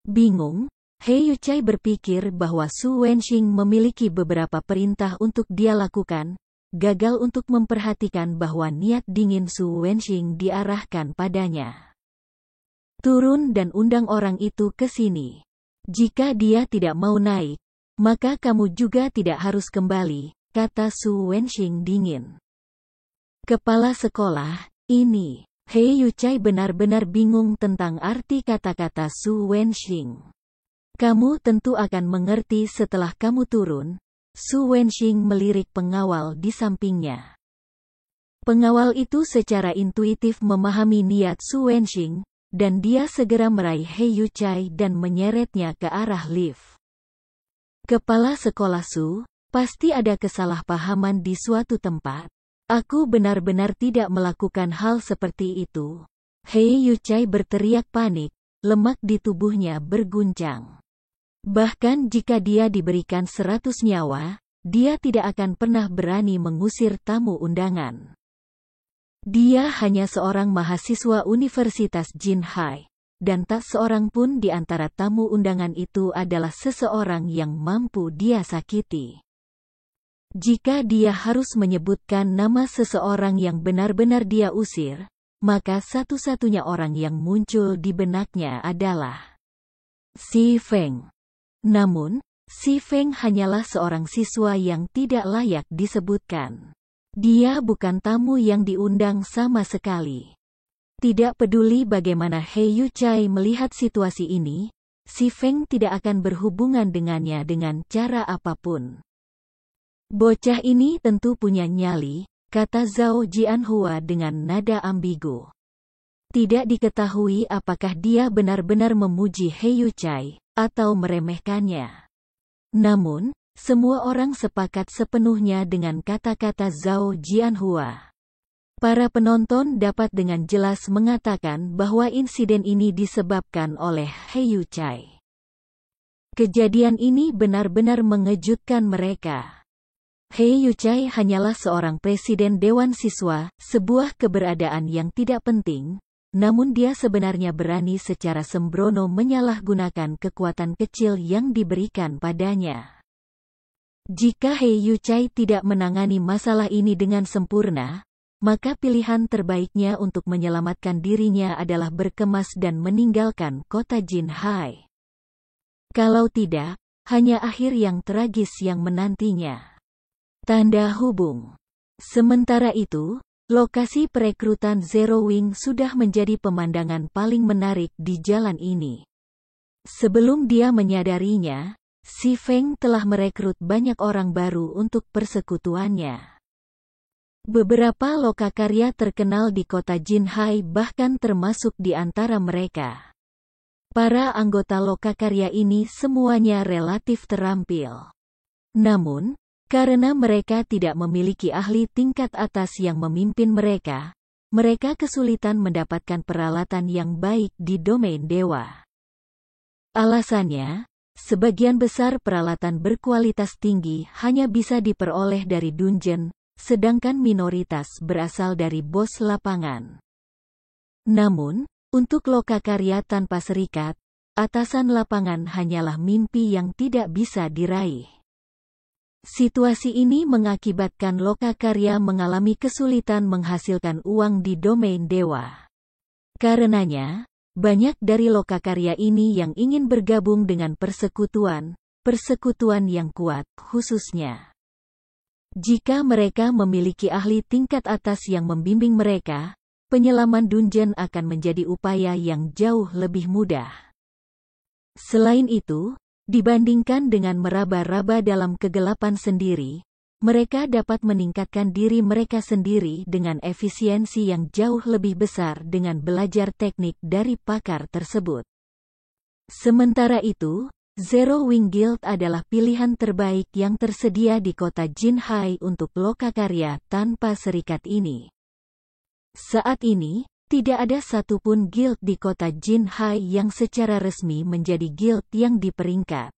Bingung, Hei Yu Chai berpikir bahwa Su Wenxing memiliki beberapa perintah untuk dia lakukan, gagal untuk memperhatikan bahwa niat dingin Su Wenxing diarahkan padanya. "Turun dan undang orang itu ke sini. Jika dia tidak mau naik, maka kamu juga tidak harus kembali," kata Su Wenxing dingin. Kepala sekolah, ini. Hei Yu Chai benar-benar bingung tentang arti kata-kata Su Wenxing. "Kamu tentu akan mengerti setelah kamu turun." Su Wenxing melirik pengawal di sampingnya. Pengawal itu secara intuitif memahami niat Su Wenxing, dan dia segera meraih Hei Yu Chai dan menyeretnya ke arah lift. Kepala sekolah Su, pasti ada kesalahpahaman di suatu tempat. Aku benar-benar tidak melakukan hal seperti itu. Hei Yuchai berteriak panik, lemak di tubuhnya berguncang. Bahkan jika dia diberikan 100 nyawa, dia tidak akan pernah berani mengusir tamu undangan. Dia hanya seorang mahasiswa Universitas Jinhai, dan tak seorang pun di antara tamu undangan itu adalah seseorang yang mampu dia sakiti. Jika dia harus menyebutkan nama seseorang yang benar-benar dia usir, maka satu-satunya orang yang muncul di benaknya adalah Si Feng. Namun, Si Feng hanyalah seorang siswa yang tidak layak disebutkan. Dia bukan tamu yang diundang sama sekali. Tidak peduli bagaimana Hei Yuchai melihat situasi ini, Si Feng tidak akan berhubungan dengannya dengan cara apapun. Bocah ini tentu punya nyali, kata Zhao Jianhua dengan nada ambigu. Tidak diketahui apakah dia benar-benar memuji Hei Yuchai, atau meremehkannya. Namun, semua orang sepakat sepenuhnya dengan kata-kata Zhao Jianhua. Para penonton dapat dengan jelas mengatakan bahwa insiden ini disebabkan oleh Hei Yuchai. Kejadian ini benar-benar mengejutkan mereka. Hei Yuchai hanyalah seorang presiden Dewan Siswa, sebuah keberadaan yang tidak penting, namun dia sebenarnya berani secara sembrono menyalahgunakan kekuatan kecil yang diberikan padanya. Jika Hei Yuchai tidak menangani masalah ini dengan sempurna, maka pilihan terbaiknya untuk menyelamatkan dirinya adalah berkemas dan meninggalkan kota Jinhai. Kalau tidak, hanya akhir yang tragis yang menantinya. Tanda hubung. Sementara itu, lokasi perekrutan Zero Wing sudah menjadi pemandangan paling menarik di jalan ini. Sebelum dia menyadarinya, Si Feng telah merekrut banyak orang baru untuk persekutuannya. Beberapa lokakarya terkenal di kota Jinhai bahkan termasuk di antara mereka. Para anggota lokakarya ini semuanya relatif terampil. Namun, karena mereka tidak memiliki ahli tingkat atas yang memimpin mereka kesulitan mendapatkan peralatan yang baik di domain dewa. Alasannya, sebagian besar peralatan berkualitas tinggi hanya bisa diperoleh dari dungeon, sedangkan minoritas berasal dari bos lapangan. Namun, untuk lokakarya tanpa serikat, atasan lapangan hanyalah mimpi yang tidak bisa diraih. Situasi ini mengakibatkan lokakarya mengalami kesulitan menghasilkan uang di domain dewa. Karenanya, banyak dari lokakarya ini yang ingin bergabung dengan persekutuan yang kuat, khususnya jika mereka memiliki ahli tingkat atas yang membimbing mereka, penyelaman dungeon akan menjadi upaya yang jauh lebih mudah. Selain itu, dibandingkan dengan meraba-raba dalam kegelapan sendiri, mereka dapat meningkatkan diri mereka sendiri dengan efisiensi yang jauh lebih besar dengan belajar teknik dari pakar tersebut. Sementara itu, Zero Wing Guild adalah pilihan terbaik yang tersedia di kota Jinhai untuk lokakarya tanpa serikat ini. Saat ini, tidak ada satupun guild di kota Jinhai yang secara resmi menjadi guild yang diperingkat.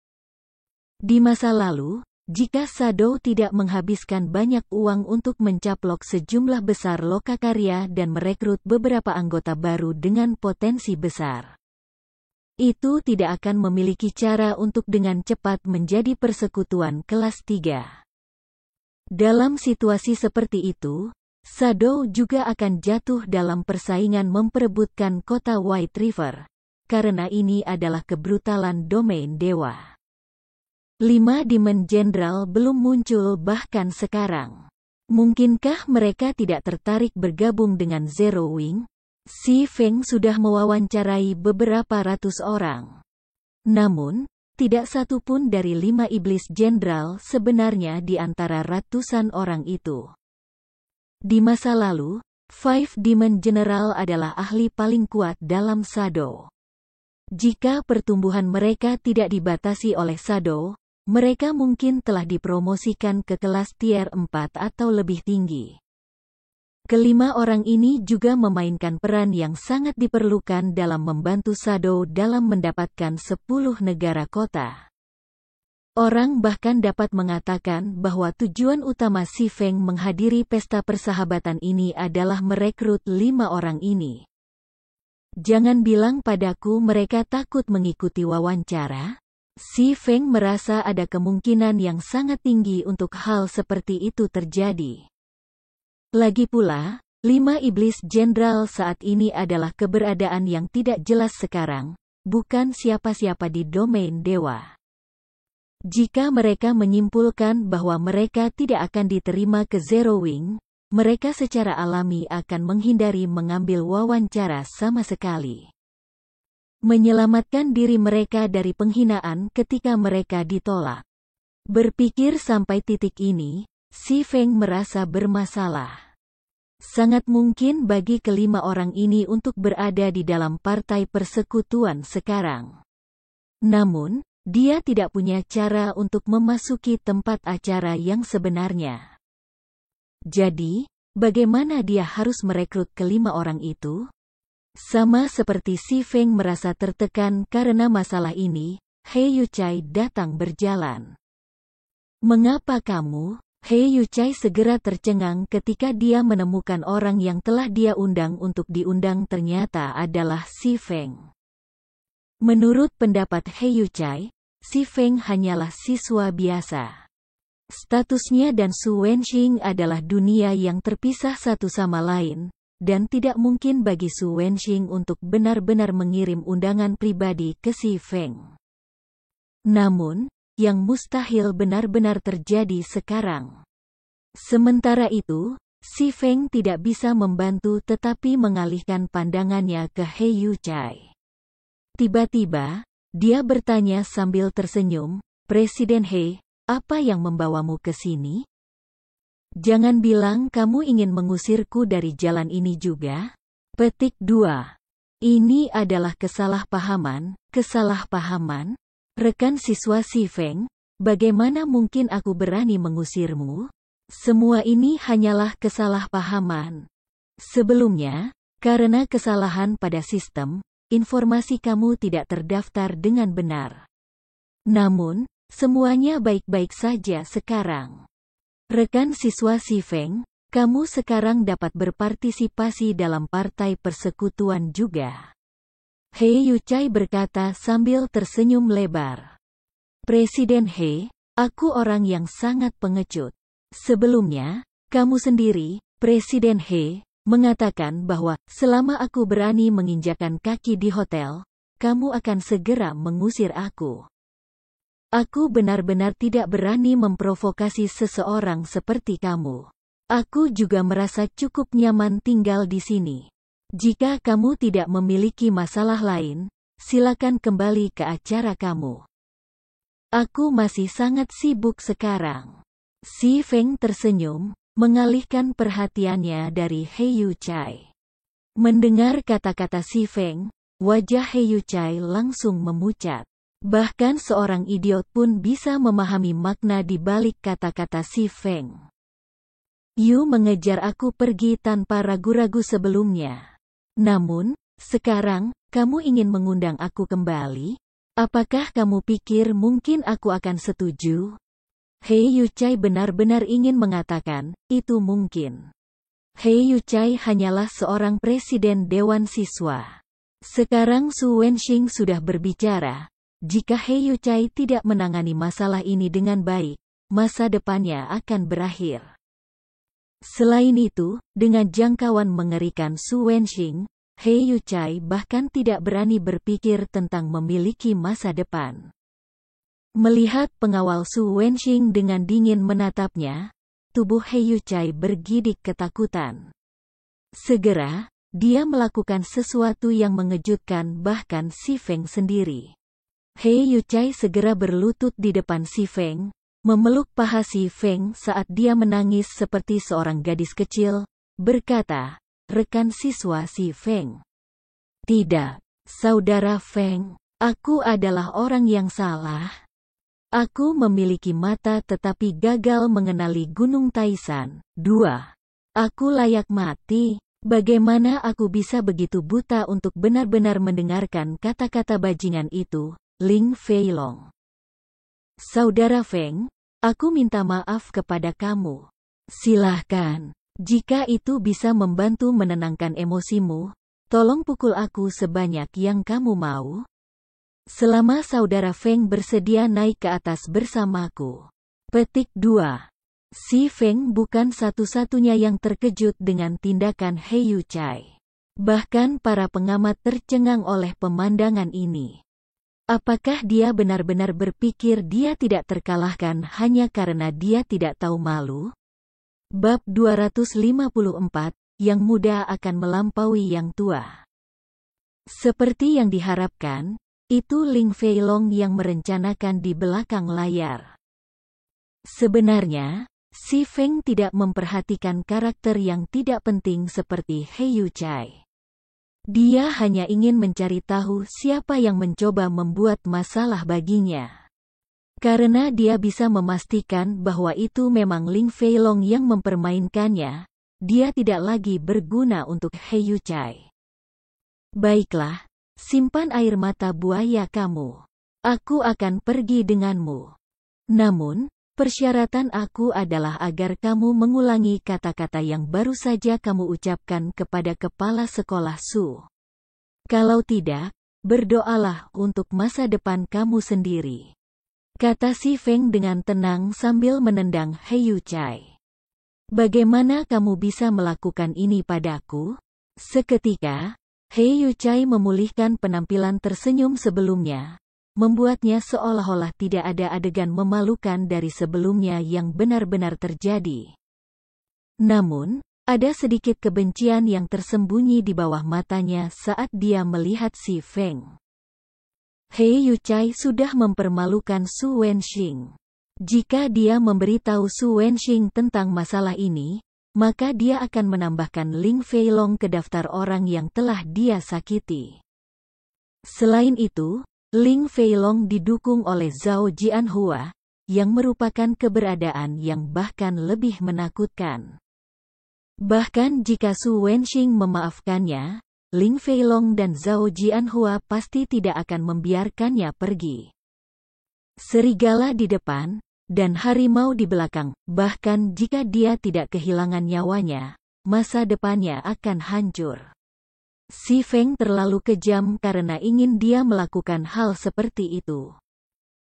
Di masa lalu, jika Shadow tidak menghabiskan banyak uang untuk mencaplok sejumlah besar lokakarya dan merekrut beberapa anggota baru dengan potensi besar, itu tidak akan memiliki cara untuk dengan cepat menjadi persekutuan kelas 3. Dalam situasi seperti itu, Shadow juga akan jatuh dalam persaingan memperebutkan kota White River, karena ini adalah kebrutalan domain dewa. 5 Demon General belum muncul bahkan sekarang. Mungkinkah mereka tidak tertarik bergabung dengan Zero Wing? Si Feng sudah mewawancarai beberapa ratus orang. Namun, tidak satu pun dari 5 iblis jenderal sebenarnya di antara ratusan orang itu. Di masa lalu, 5 Demon General adalah ahli paling kuat dalam Shadow. Jika pertumbuhan mereka tidak dibatasi oleh Shadow, mereka mungkin telah dipromosikan ke kelas tier 4 atau lebih tinggi. Kelima orang ini juga memainkan peran yang sangat diperlukan dalam membantu Shadow dalam mendapatkan 10 negara kota. Orang bahkan dapat mengatakan bahwa tujuan utama Si Feng menghadiri pesta persahabatan ini adalah merekrut 5 orang ini. Jangan bilang padaku mereka takut mengikuti wawancara. Si Feng merasa ada kemungkinan yang sangat tinggi untuk hal seperti itu terjadi. Lagi pula, 5 iblis jenderal saat ini adalah keberadaan yang tidak jelas sekarang, bukan siapa-siapa di domain dewa. Jika mereka menyimpulkan bahwa mereka tidak akan diterima ke Zero Wing, mereka secara alami akan menghindari mengambil wawancara sama sekali. Menyelamatkan diri mereka dari penghinaan ketika mereka ditolak. Berpikir sampai titik ini, Si Feng merasa bermasalah. Sangat mungkin bagi kelima orang ini untuk berada di dalam partai persekutuan sekarang. Namun, dia tidak punya cara untuk memasuki tempat acara yang sebenarnya. Jadi, bagaimana dia harus merekrut kelima orang itu? Sama seperti Si Feng merasa tertekan karena masalah ini, He Yuchai datang berjalan. Mengapa kamu? He Yuchai segera tercengang ketika dia menemukan orang yang telah dia undang untuk diundang ternyata adalah Si Feng. Menurut pendapat He Yuchai, Si Feng hanyalah siswa biasa. Statusnya dan Su Wenxing adalah dunia yang terpisah satu sama lain, dan tidak mungkin bagi Su Wenxing untuk benar-benar mengirim undangan pribadi ke Si Feng. Namun, yang mustahil benar-benar terjadi sekarang. Sementara itu, Si Feng tidak bisa membantu tetapi mengalihkan pandangannya ke He Yuchai. Tiba-tiba, dia bertanya sambil tersenyum, "Presiden He, apa yang membawamu ke sini? Jangan bilang kamu ingin mengusirku dari jalan ini juga?" Petik 2. Ini adalah kesalahpahaman. Rekan siswa Si Feng, bagaimana mungkin aku berani mengusirmu? Semua ini hanyalah kesalahpahaman. Sebelumnya, karena kesalahan pada sistem, informasi kamu tidak terdaftar dengan benar. Namun, semuanya baik-baik saja sekarang. Rekan siswa Si Feng, kamu sekarang dapat berpartisipasi dalam partai persekutuan juga. He Yuchai berkata sambil tersenyum lebar. Presiden He, aku orang yang sangat pengecut. Sebelumnya, kamu sendiri, Presiden He, mengatakan bahwa selama aku berani menginjakan kaki di hotel, kamu akan segera mengusir aku. Aku benar-benar tidak berani memprovokasi seseorang seperti kamu. Aku juga merasa cukup nyaman tinggal di sini. Jika kamu tidak memiliki masalah lain, silakan kembali ke acara kamu. Aku masih sangat sibuk sekarang. Si Feng tersenyum, mengalihkan perhatiannya dari He Yuchai. Mendengar kata-kata Si Feng, wajah He Yuchai langsung memucat. Bahkan seorang idiot pun bisa memahami makna di balik kata-kata Si Feng. You mengejar aku pergi tanpa ragu-ragu sebelumnya. Namun, sekarang, kamu ingin mengundang aku kembali? Apakah kamu pikir mungkin aku akan setuju? He Yuchai benar-benar ingin mengatakan, itu mungkin. He Yuchai hanyalah seorang presiden Dewan Siswa. Sekarang Su Wenxing sudah berbicara. Jika He Yuchai tidak menangani masalah ini dengan baik, masa depannya akan berakhir. Selain itu, dengan jangkauan mengerikan Su Wenxing, He Yuchai bahkan tidak berani berpikir tentang memiliki masa depan. Melihat pengawal Su Wenxing dengan dingin menatapnya, tubuh He Yuchai bergidik ketakutan. Segera, dia melakukan sesuatu yang mengejutkan bahkan Si Feng sendiri. He Yuchai segera berlutut di depan Si Feng, memeluk paha Si Feng saat dia menangis seperti seorang gadis kecil, berkata, "Rekan siswa Si Feng. Tidak, Saudara Feng, aku adalah orang yang salah. Aku memiliki mata tetapi gagal mengenali Gunung Taisan. 2. Aku layak mati. Bagaimana aku bisa begitu buta untuk benar-benar mendengarkan kata-kata bajingan itu? Ling Feilong. Saudara Feng, aku minta maaf kepada kamu. Silahkan. Jika itu bisa membantu menenangkan emosimu, tolong pukul aku sebanyak yang kamu mau. Selama saudara Feng bersedia naik ke atas bersamaku. Petik 2. Si Feng bukan satu-satunya yang terkejut dengan tindakan He Yuchai. Bahkan para pengamat tercengang oleh pemandangan ini. Apakah dia benar-benar berpikir dia tidak terkalahkan hanya karena dia tidak tahu malu? Bab 254, yang muda akan melampaui yang tua. Seperti yang diharapkan, itu Ling Feilong yang merencanakan di belakang layar. Sebenarnya, si Feng tidak memperhatikan karakter yang tidak penting seperti He Yuchai. Dia hanya ingin mencari tahu siapa yang mencoba membuat masalah baginya. Karena dia bisa memastikan bahwa itu memang Ling Feilong yang mempermainkannya, dia tidak lagi berguna untuk He Yuchai. Baiklah. Simpan air mata buaya kamu. Aku akan pergi denganmu. Namun, persyaratan aku adalah agar kamu mengulangi kata-kata yang baru saja kamu ucapkan kepada kepala sekolah Su. Kalau tidak, berdoalah untuk masa depan kamu sendiri. Kata si Feng dengan tenang sambil menendang He Yuchai. Bagaimana kamu bisa melakukan ini padaku? Seketika, He Yuchai memulihkan penampilan tersenyum sebelumnya, membuatnya seolah-olah tidak ada adegan memalukan dari sebelumnya yang benar-benar terjadi. Namun, ada sedikit kebencian yang tersembunyi di bawah matanya saat dia melihat si Feng. He Yuchai sudah mempermalukan Su Wenxing. Jika dia memberitahu Su Wenxing tentang masalah ini, maka dia akan menambahkan Ling Feilong ke daftar orang yang telah dia sakiti. Selain itu, Ling Feilong didukung oleh Zhao Jianhua, yang merupakan keberadaan yang bahkan lebih menakutkan. Bahkan jika Su Wenxing memaafkannya, Ling Feilong dan Zhao Jianhua pasti tidak akan membiarkannya pergi. Serigala di depan, dan harimau di belakang, bahkan jika dia tidak kehilangan nyawanya, masa depannya akan hancur. Si Feng terlalu kejam karena ingin dia melakukan hal seperti itu.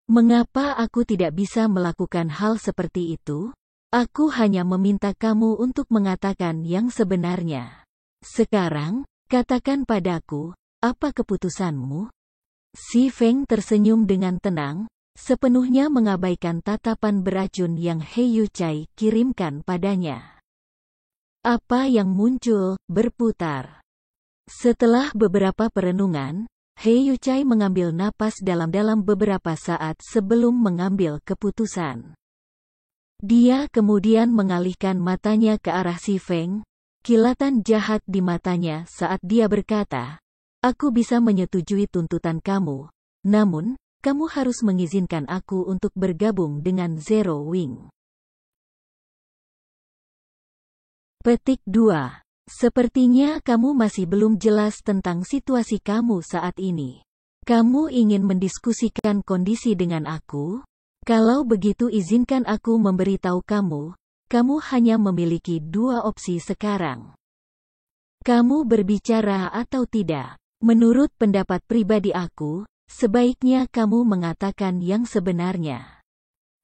Mengapa aku tidak bisa melakukan hal seperti itu? Aku hanya meminta kamu untuk mengatakan yang sebenarnya. Sekarang, katakan padaku, apa keputusanmu? Si Feng tersenyum dengan tenang, sepenuhnya mengabaikan tatapan beracun yang He Yuchai kirimkan padanya. Apa yang muncul, berputar. Setelah beberapa perenungan, He Yuchai mengambil napas dalam-dalam beberapa saat sebelum mengambil keputusan. Dia kemudian mengalihkan matanya ke arah si Feng, kilatan jahat di matanya saat dia berkata, "Aku bisa menyetujui tuntutan kamu, namun, kamu harus mengizinkan aku untuk bergabung dengan Zero Wing." Petik 2. Sepertinya kamu masih belum jelas tentang situasi kamu saat ini. Kamu ingin mendiskusikan kondisi dengan aku? Kalau begitu izinkan aku memberitahu kamu, kamu hanya memiliki dua opsi sekarang. Kamu berbicara atau tidak. Menurut pendapat pribadi aku, sebaiknya kamu mengatakan yang sebenarnya.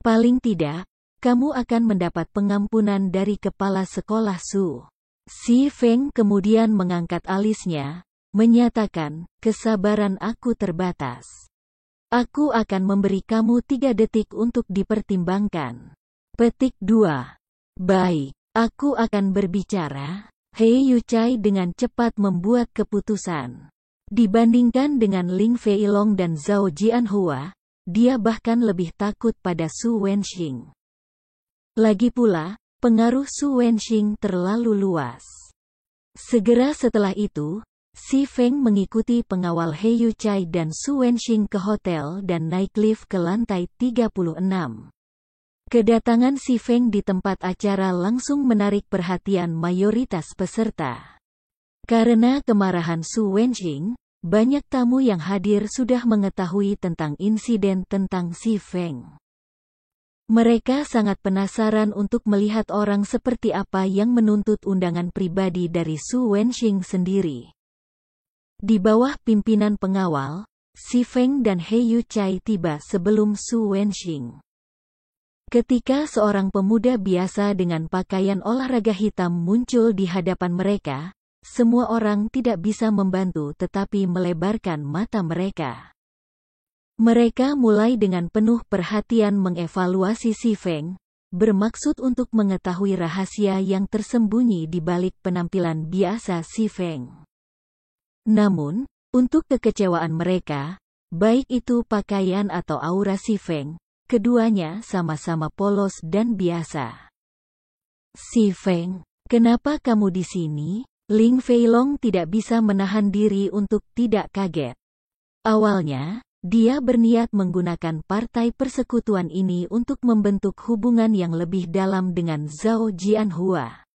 Paling tidak, kamu akan mendapat pengampunan dari kepala sekolah Su. Si Feng kemudian mengangkat alisnya, menyatakan, kesabaran aku terbatas. Aku akan memberi kamu 3 detik untuk dipertimbangkan. Petik 2. Baik, aku akan berbicara. He Yuchai dengan cepat membuat keputusan. Dibandingkan dengan Ling Feilong dan Zhao Jianhua, dia bahkan lebih takut pada Su Wenxing. Lagi pula, pengaruh Su Wenxing terlalu luas. Segera setelah itu, Si Feng mengikuti pengawal He Yuchai dan Su Wenxing ke hotel dan naik lift ke lantai 36. Kedatangan Si Feng di tempat acara langsung menarik perhatian mayoritas peserta. Karena kemarahan Su Wenxing, banyak tamu yang hadir sudah mengetahui tentang insiden tentang Si Feng. Mereka sangat penasaran untuk melihat orang seperti apa yang menuntut undangan pribadi dari Su Wenxing sendiri. Di bawah pimpinan pengawal, Si Feng dan He Yuchai tiba sebelum Su Wenxing. Ketika seorang pemuda biasa dengan pakaian olahraga hitam muncul di hadapan mereka, semua orang tidak bisa membantu tetapi melebarkan mata mereka. Mereka mulai dengan penuh perhatian mengevaluasi Si Feng, bermaksud untuk mengetahui rahasia yang tersembunyi di balik penampilan biasa Si Feng. Namun, untuk kekecewaan mereka, baik itu pakaian atau aura Si Feng, keduanya sama-sama polos dan biasa. Si Feng, kenapa kamu di sini? Ling Feilong tidak bisa menahan diri untuk tidak kaget. Awalnya, dia berniat menggunakan partai persekutuan ini untuk membentuk hubungan yang lebih dalam dengan Zhao Jianhua.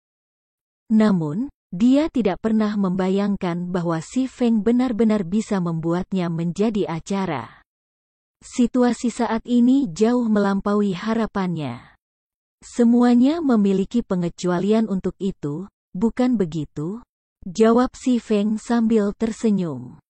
Namun, dia tidak pernah membayangkan bahwa Si Feng benar-benar bisa membuatnya menjadi acara. Situasi saat ini jauh melampaui harapannya. Semuanya memiliki pengecualian untuk itu, bukan begitu? Jawab Si Feng sambil tersenyum.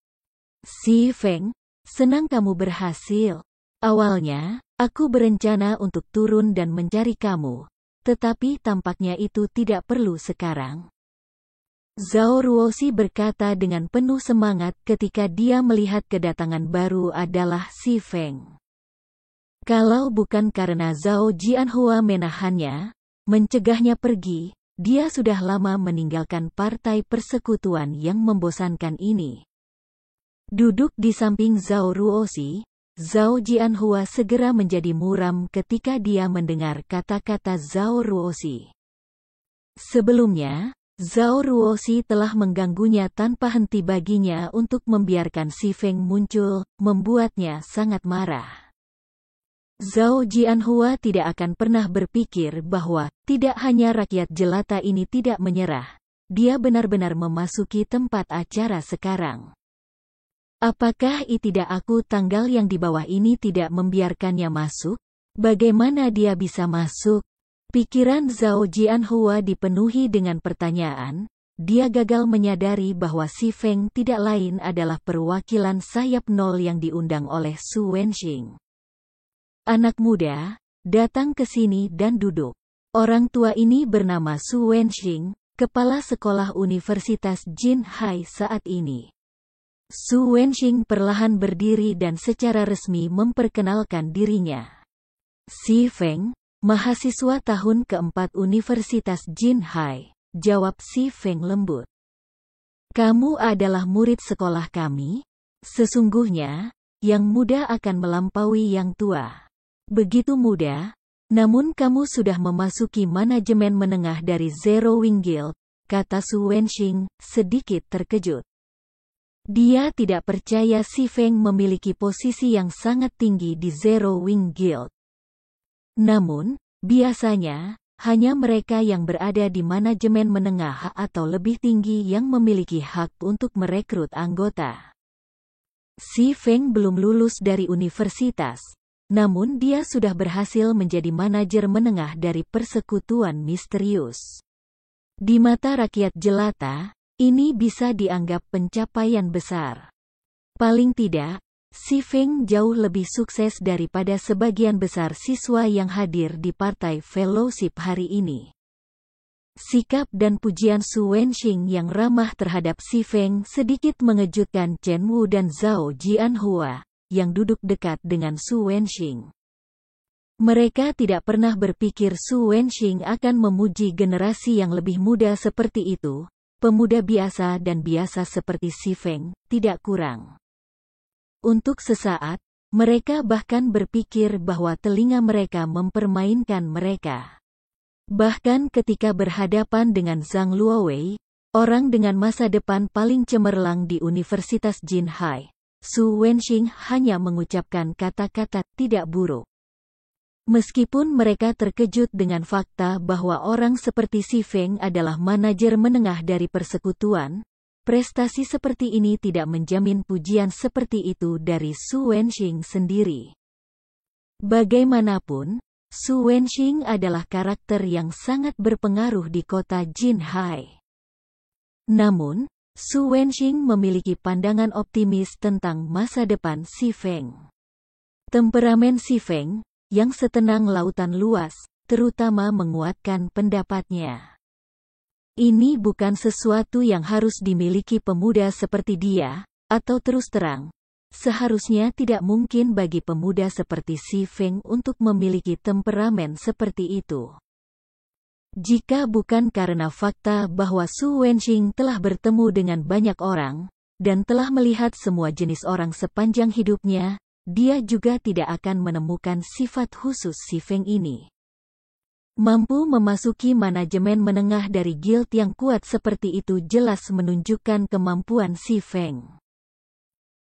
Si Feng, senang kamu berhasil. Awalnya, aku berencana untuk turun dan mencari kamu, tetapi tampaknya itu tidak perlu sekarang. Zhao Ruoxi berkata dengan penuh semangat ketika dia melihat kedatangan baru adalah Si Feng. Kalau bukan karena Zhao Jianhua menahannya, mencegahnya pergi, dia sudah lama meninggalkan partai persekutuan yang membosankan ini. Duduk di samping Zhao Ruoxi, Zhao Jianhua segera menjadi muram ketika dia mendengar kata-kata Zhao Ruoxi. Sebelumnya, Zhao Ruoxi telah mengganggunya tanpa henti baginya untuk membiarkan Si Feng muncul, membuatnya sangat marah. Zhao Jianhua tidak akan pernah berpikir bahwa tidak hanya rakyat jelata ini tidak menyerah, dia benar-benar memasuki tempat acara sekarang. Apakah tidak aku tanggal yang di bawah ini tidak membiarkannya masuk? Bagaimana dia bisa masuk? Pikiran Zhao Jianhua dipenuhi dengan pertanyaan. Dia gagal menyadari bahwa Si Feng tidak lain adalah perwakilan sayap nol yang diundang oleh Su Wenxing. Anak muda, datang ke sini dan duduk. Orang tua ini bernama Su Wenxing, kepala sekolah Universitas Jinhai saat ini. Su Wenxing perlahan berdiri dan secara resmi memperkenalkan dirinya. Si Feng, mahasiswa tahun keempat Universitas Jinhai, jawab Si Feng lembut. Kamu adalah murid sekolah kami? Sesungguhnya, yang muda akan melampaui yang tua. Begitu muda, namun kamu sudah memasuki manajemen menengah dari Zero Wing Guild, kata Su Wenxing, sedikit terkejut. Dia tidak percaya Si Feng memiliki posisi yang sangat tinggi di Zero Wing Guild. Namun, biasanya, hanya mereka yang berada di manajemen menengah atau lebih tinggi yang memiliki hak untuk merekrut anggota. Si Feng belum lulus dari universitas, namun dia sudah berhasil menjadi manajer menengah dari persekutuan misterius. Di mata rakyat jelata, ini bisa dianggap pencapaian besar. Paling tidak, Si Feng jauh lebih sukses daripada sebagian besar siswa yang hadir di partai fellowship hari ini. Sikap dan pujian Su Wenxing yang ramah terhadap Si Feng sedikit mengejutkan Chen Wu dan Zhao Jianhua, yang duduk dekat dengan Su Wenxing. Mereka tidak pernah berpikir Su Wenxing akan memuji generasi yang lebih muda seperti itu, pemuda biasa dan biasa seperti Si Feng, tidak kurang. Untuk sesaat, mereka bahkan berpikir bahwa telinga mereka mempermainkan mereka. Bahkan ketika berhadapan dengan Zhang Luowei, orang dengan masa depan paling cemerlang di Universitas Jinhai, Su Wenxing hanya mengucapkan kata-kata tidak buruk. Meskipun mereka terkejut dengan fakta bahwa orang seperti Si Feng adalah manajer menengah dari persekutuan, prestasi seperti ini tidak menjamin pujian seperti itu dari Su Wenxing sendiri. Bagaimanapun, Su Wenxing adalah karakter yang sangat berpengaruh di kota Jinhai. Namun, Su Wenxing memiliki pandangan optimis tentang masa depan Si Feng. Temperamen Si Feng, yang setenang lautan luas, terutama menguatkan pendapatnya. Ini bukan sesuatu yang harus dimiliki pemuda seperti dia, atau terus terang, seharusnya tidak mungkin bagi pemuda seperti Si Feng untuk memiliki temperamen seperti itu. Jika bukan karena fakta bahwa Su Wenxing telah bertemu dengan banyak orang, dan telah melihat semua jenis orang sepanjang hidupnya, dia juga tidak akan menemukan sifat khusus Si Feng ini. Mampu memasuki manajemen menengah dari guild yang kuat seperti itu jelas menunjukkan kemampuan Si Feng.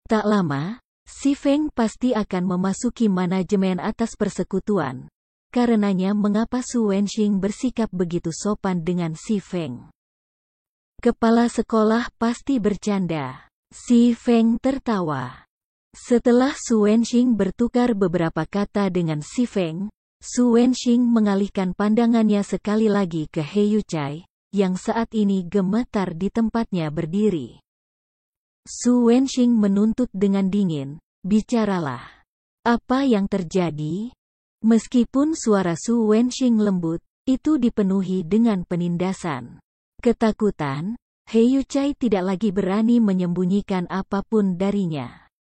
Tak lama, Si Feng pasti akan memasuki manajemen atas persekutuan. Karenanya mengapa Su Wenxing bersikap begitu sopan dengan Si Feng? Kepala sekolah pasti bercanda. Si Feng tertawa. Setelah Su Wenxing bertukar beberapa kata dengan Si Feng, Su Wenxing mengalihkan pandangannya sekali lagi ke He Yuchai, yang saat ini gemetar di tempatnya berdiri. Su Wenxing menuntut dengan dingin, "Bicaralah. Apa yang terjadi?" Meskipun suara Su Wenxing lembut, itu dipenuhi dengan penindasan. Ketakutan, He Yuchai tidak lagi berani menyembunyikan apapun darinya.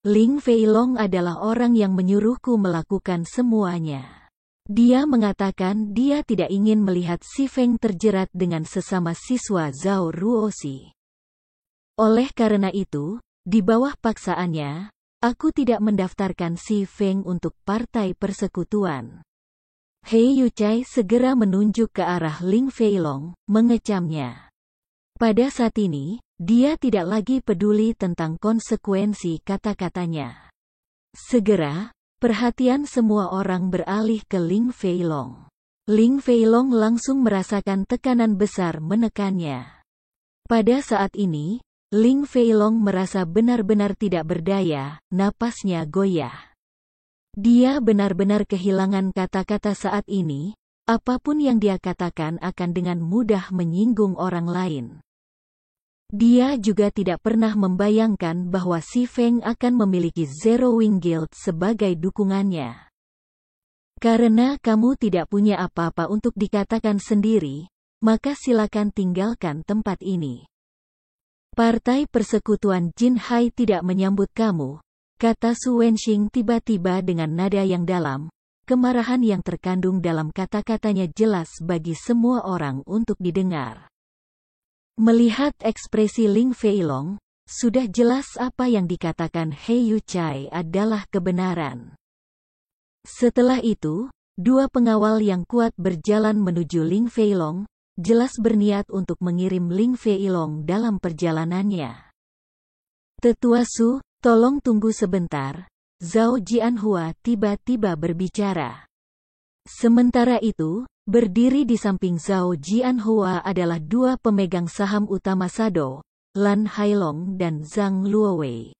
Ling Feilong adalah orang yang menyuruhku melakukan semuanya. Dia mengatakan dia tidak ingin melihat Si Feng terjerat dengan sesama siswa Zhao Ruoxi. Oleh karena itu, di bawah paksaannya, aku tidak mendaftarkan Si Feng untuk partai persekutuan. He Yuchai segera menunjuk ke arah Ling Feilong, mengecamnya. Pada saat ini, dia tidak lagi peduli tentang konsekuensi kata-katanya. Segera, perhatian semua orang beralih ke Ling Feilong. Ling Feilong langsung merasakan tekanan besar menekannya. Pada saat ini, Ling Feilong merasa benar-benar tidak berdaya, napasnya goyah. Dia benar-benar kehilangan kata-kata saat ini, apapun yang dia katakan akan dengan mudah menyinggung orang lain. Dia juga tidak pernah membayangkan bahwa Si Feng akan memiliki Zero Wing Guild sebagai dukungannya. Karena kamu tidak punya apa-apa untuk dikatakan sendiri, maka silakan tinggalkan tempat ini. Partai Persekutuan Jinhai tidak menyambut kamu, kata Su Wenxing tiba-tiba dengan nada yang dalam. Kemarahan yang terkandung dalam kata-katanya jelas bagi semua orang untuk didengar. Melihat ekspresi Ling Feilong, sudah jelas apa yang dikatakan He Yuchai adalah kebenaran. Setelah itu, dua pengawal yang kuat berjalan menuju Ling Feilong, jelas berniat untuk mengirim Ling Feilong dalam perjalanannya. "Tetua Su, tolong tunggu sebentar," Zhao Jianhua tiba-tiba berbicara. Sementara itu, berdiri di samping Zhao Jianhua adalah dua pemegang saham utama Sado, Lan Hailong dan Zhang Luowei.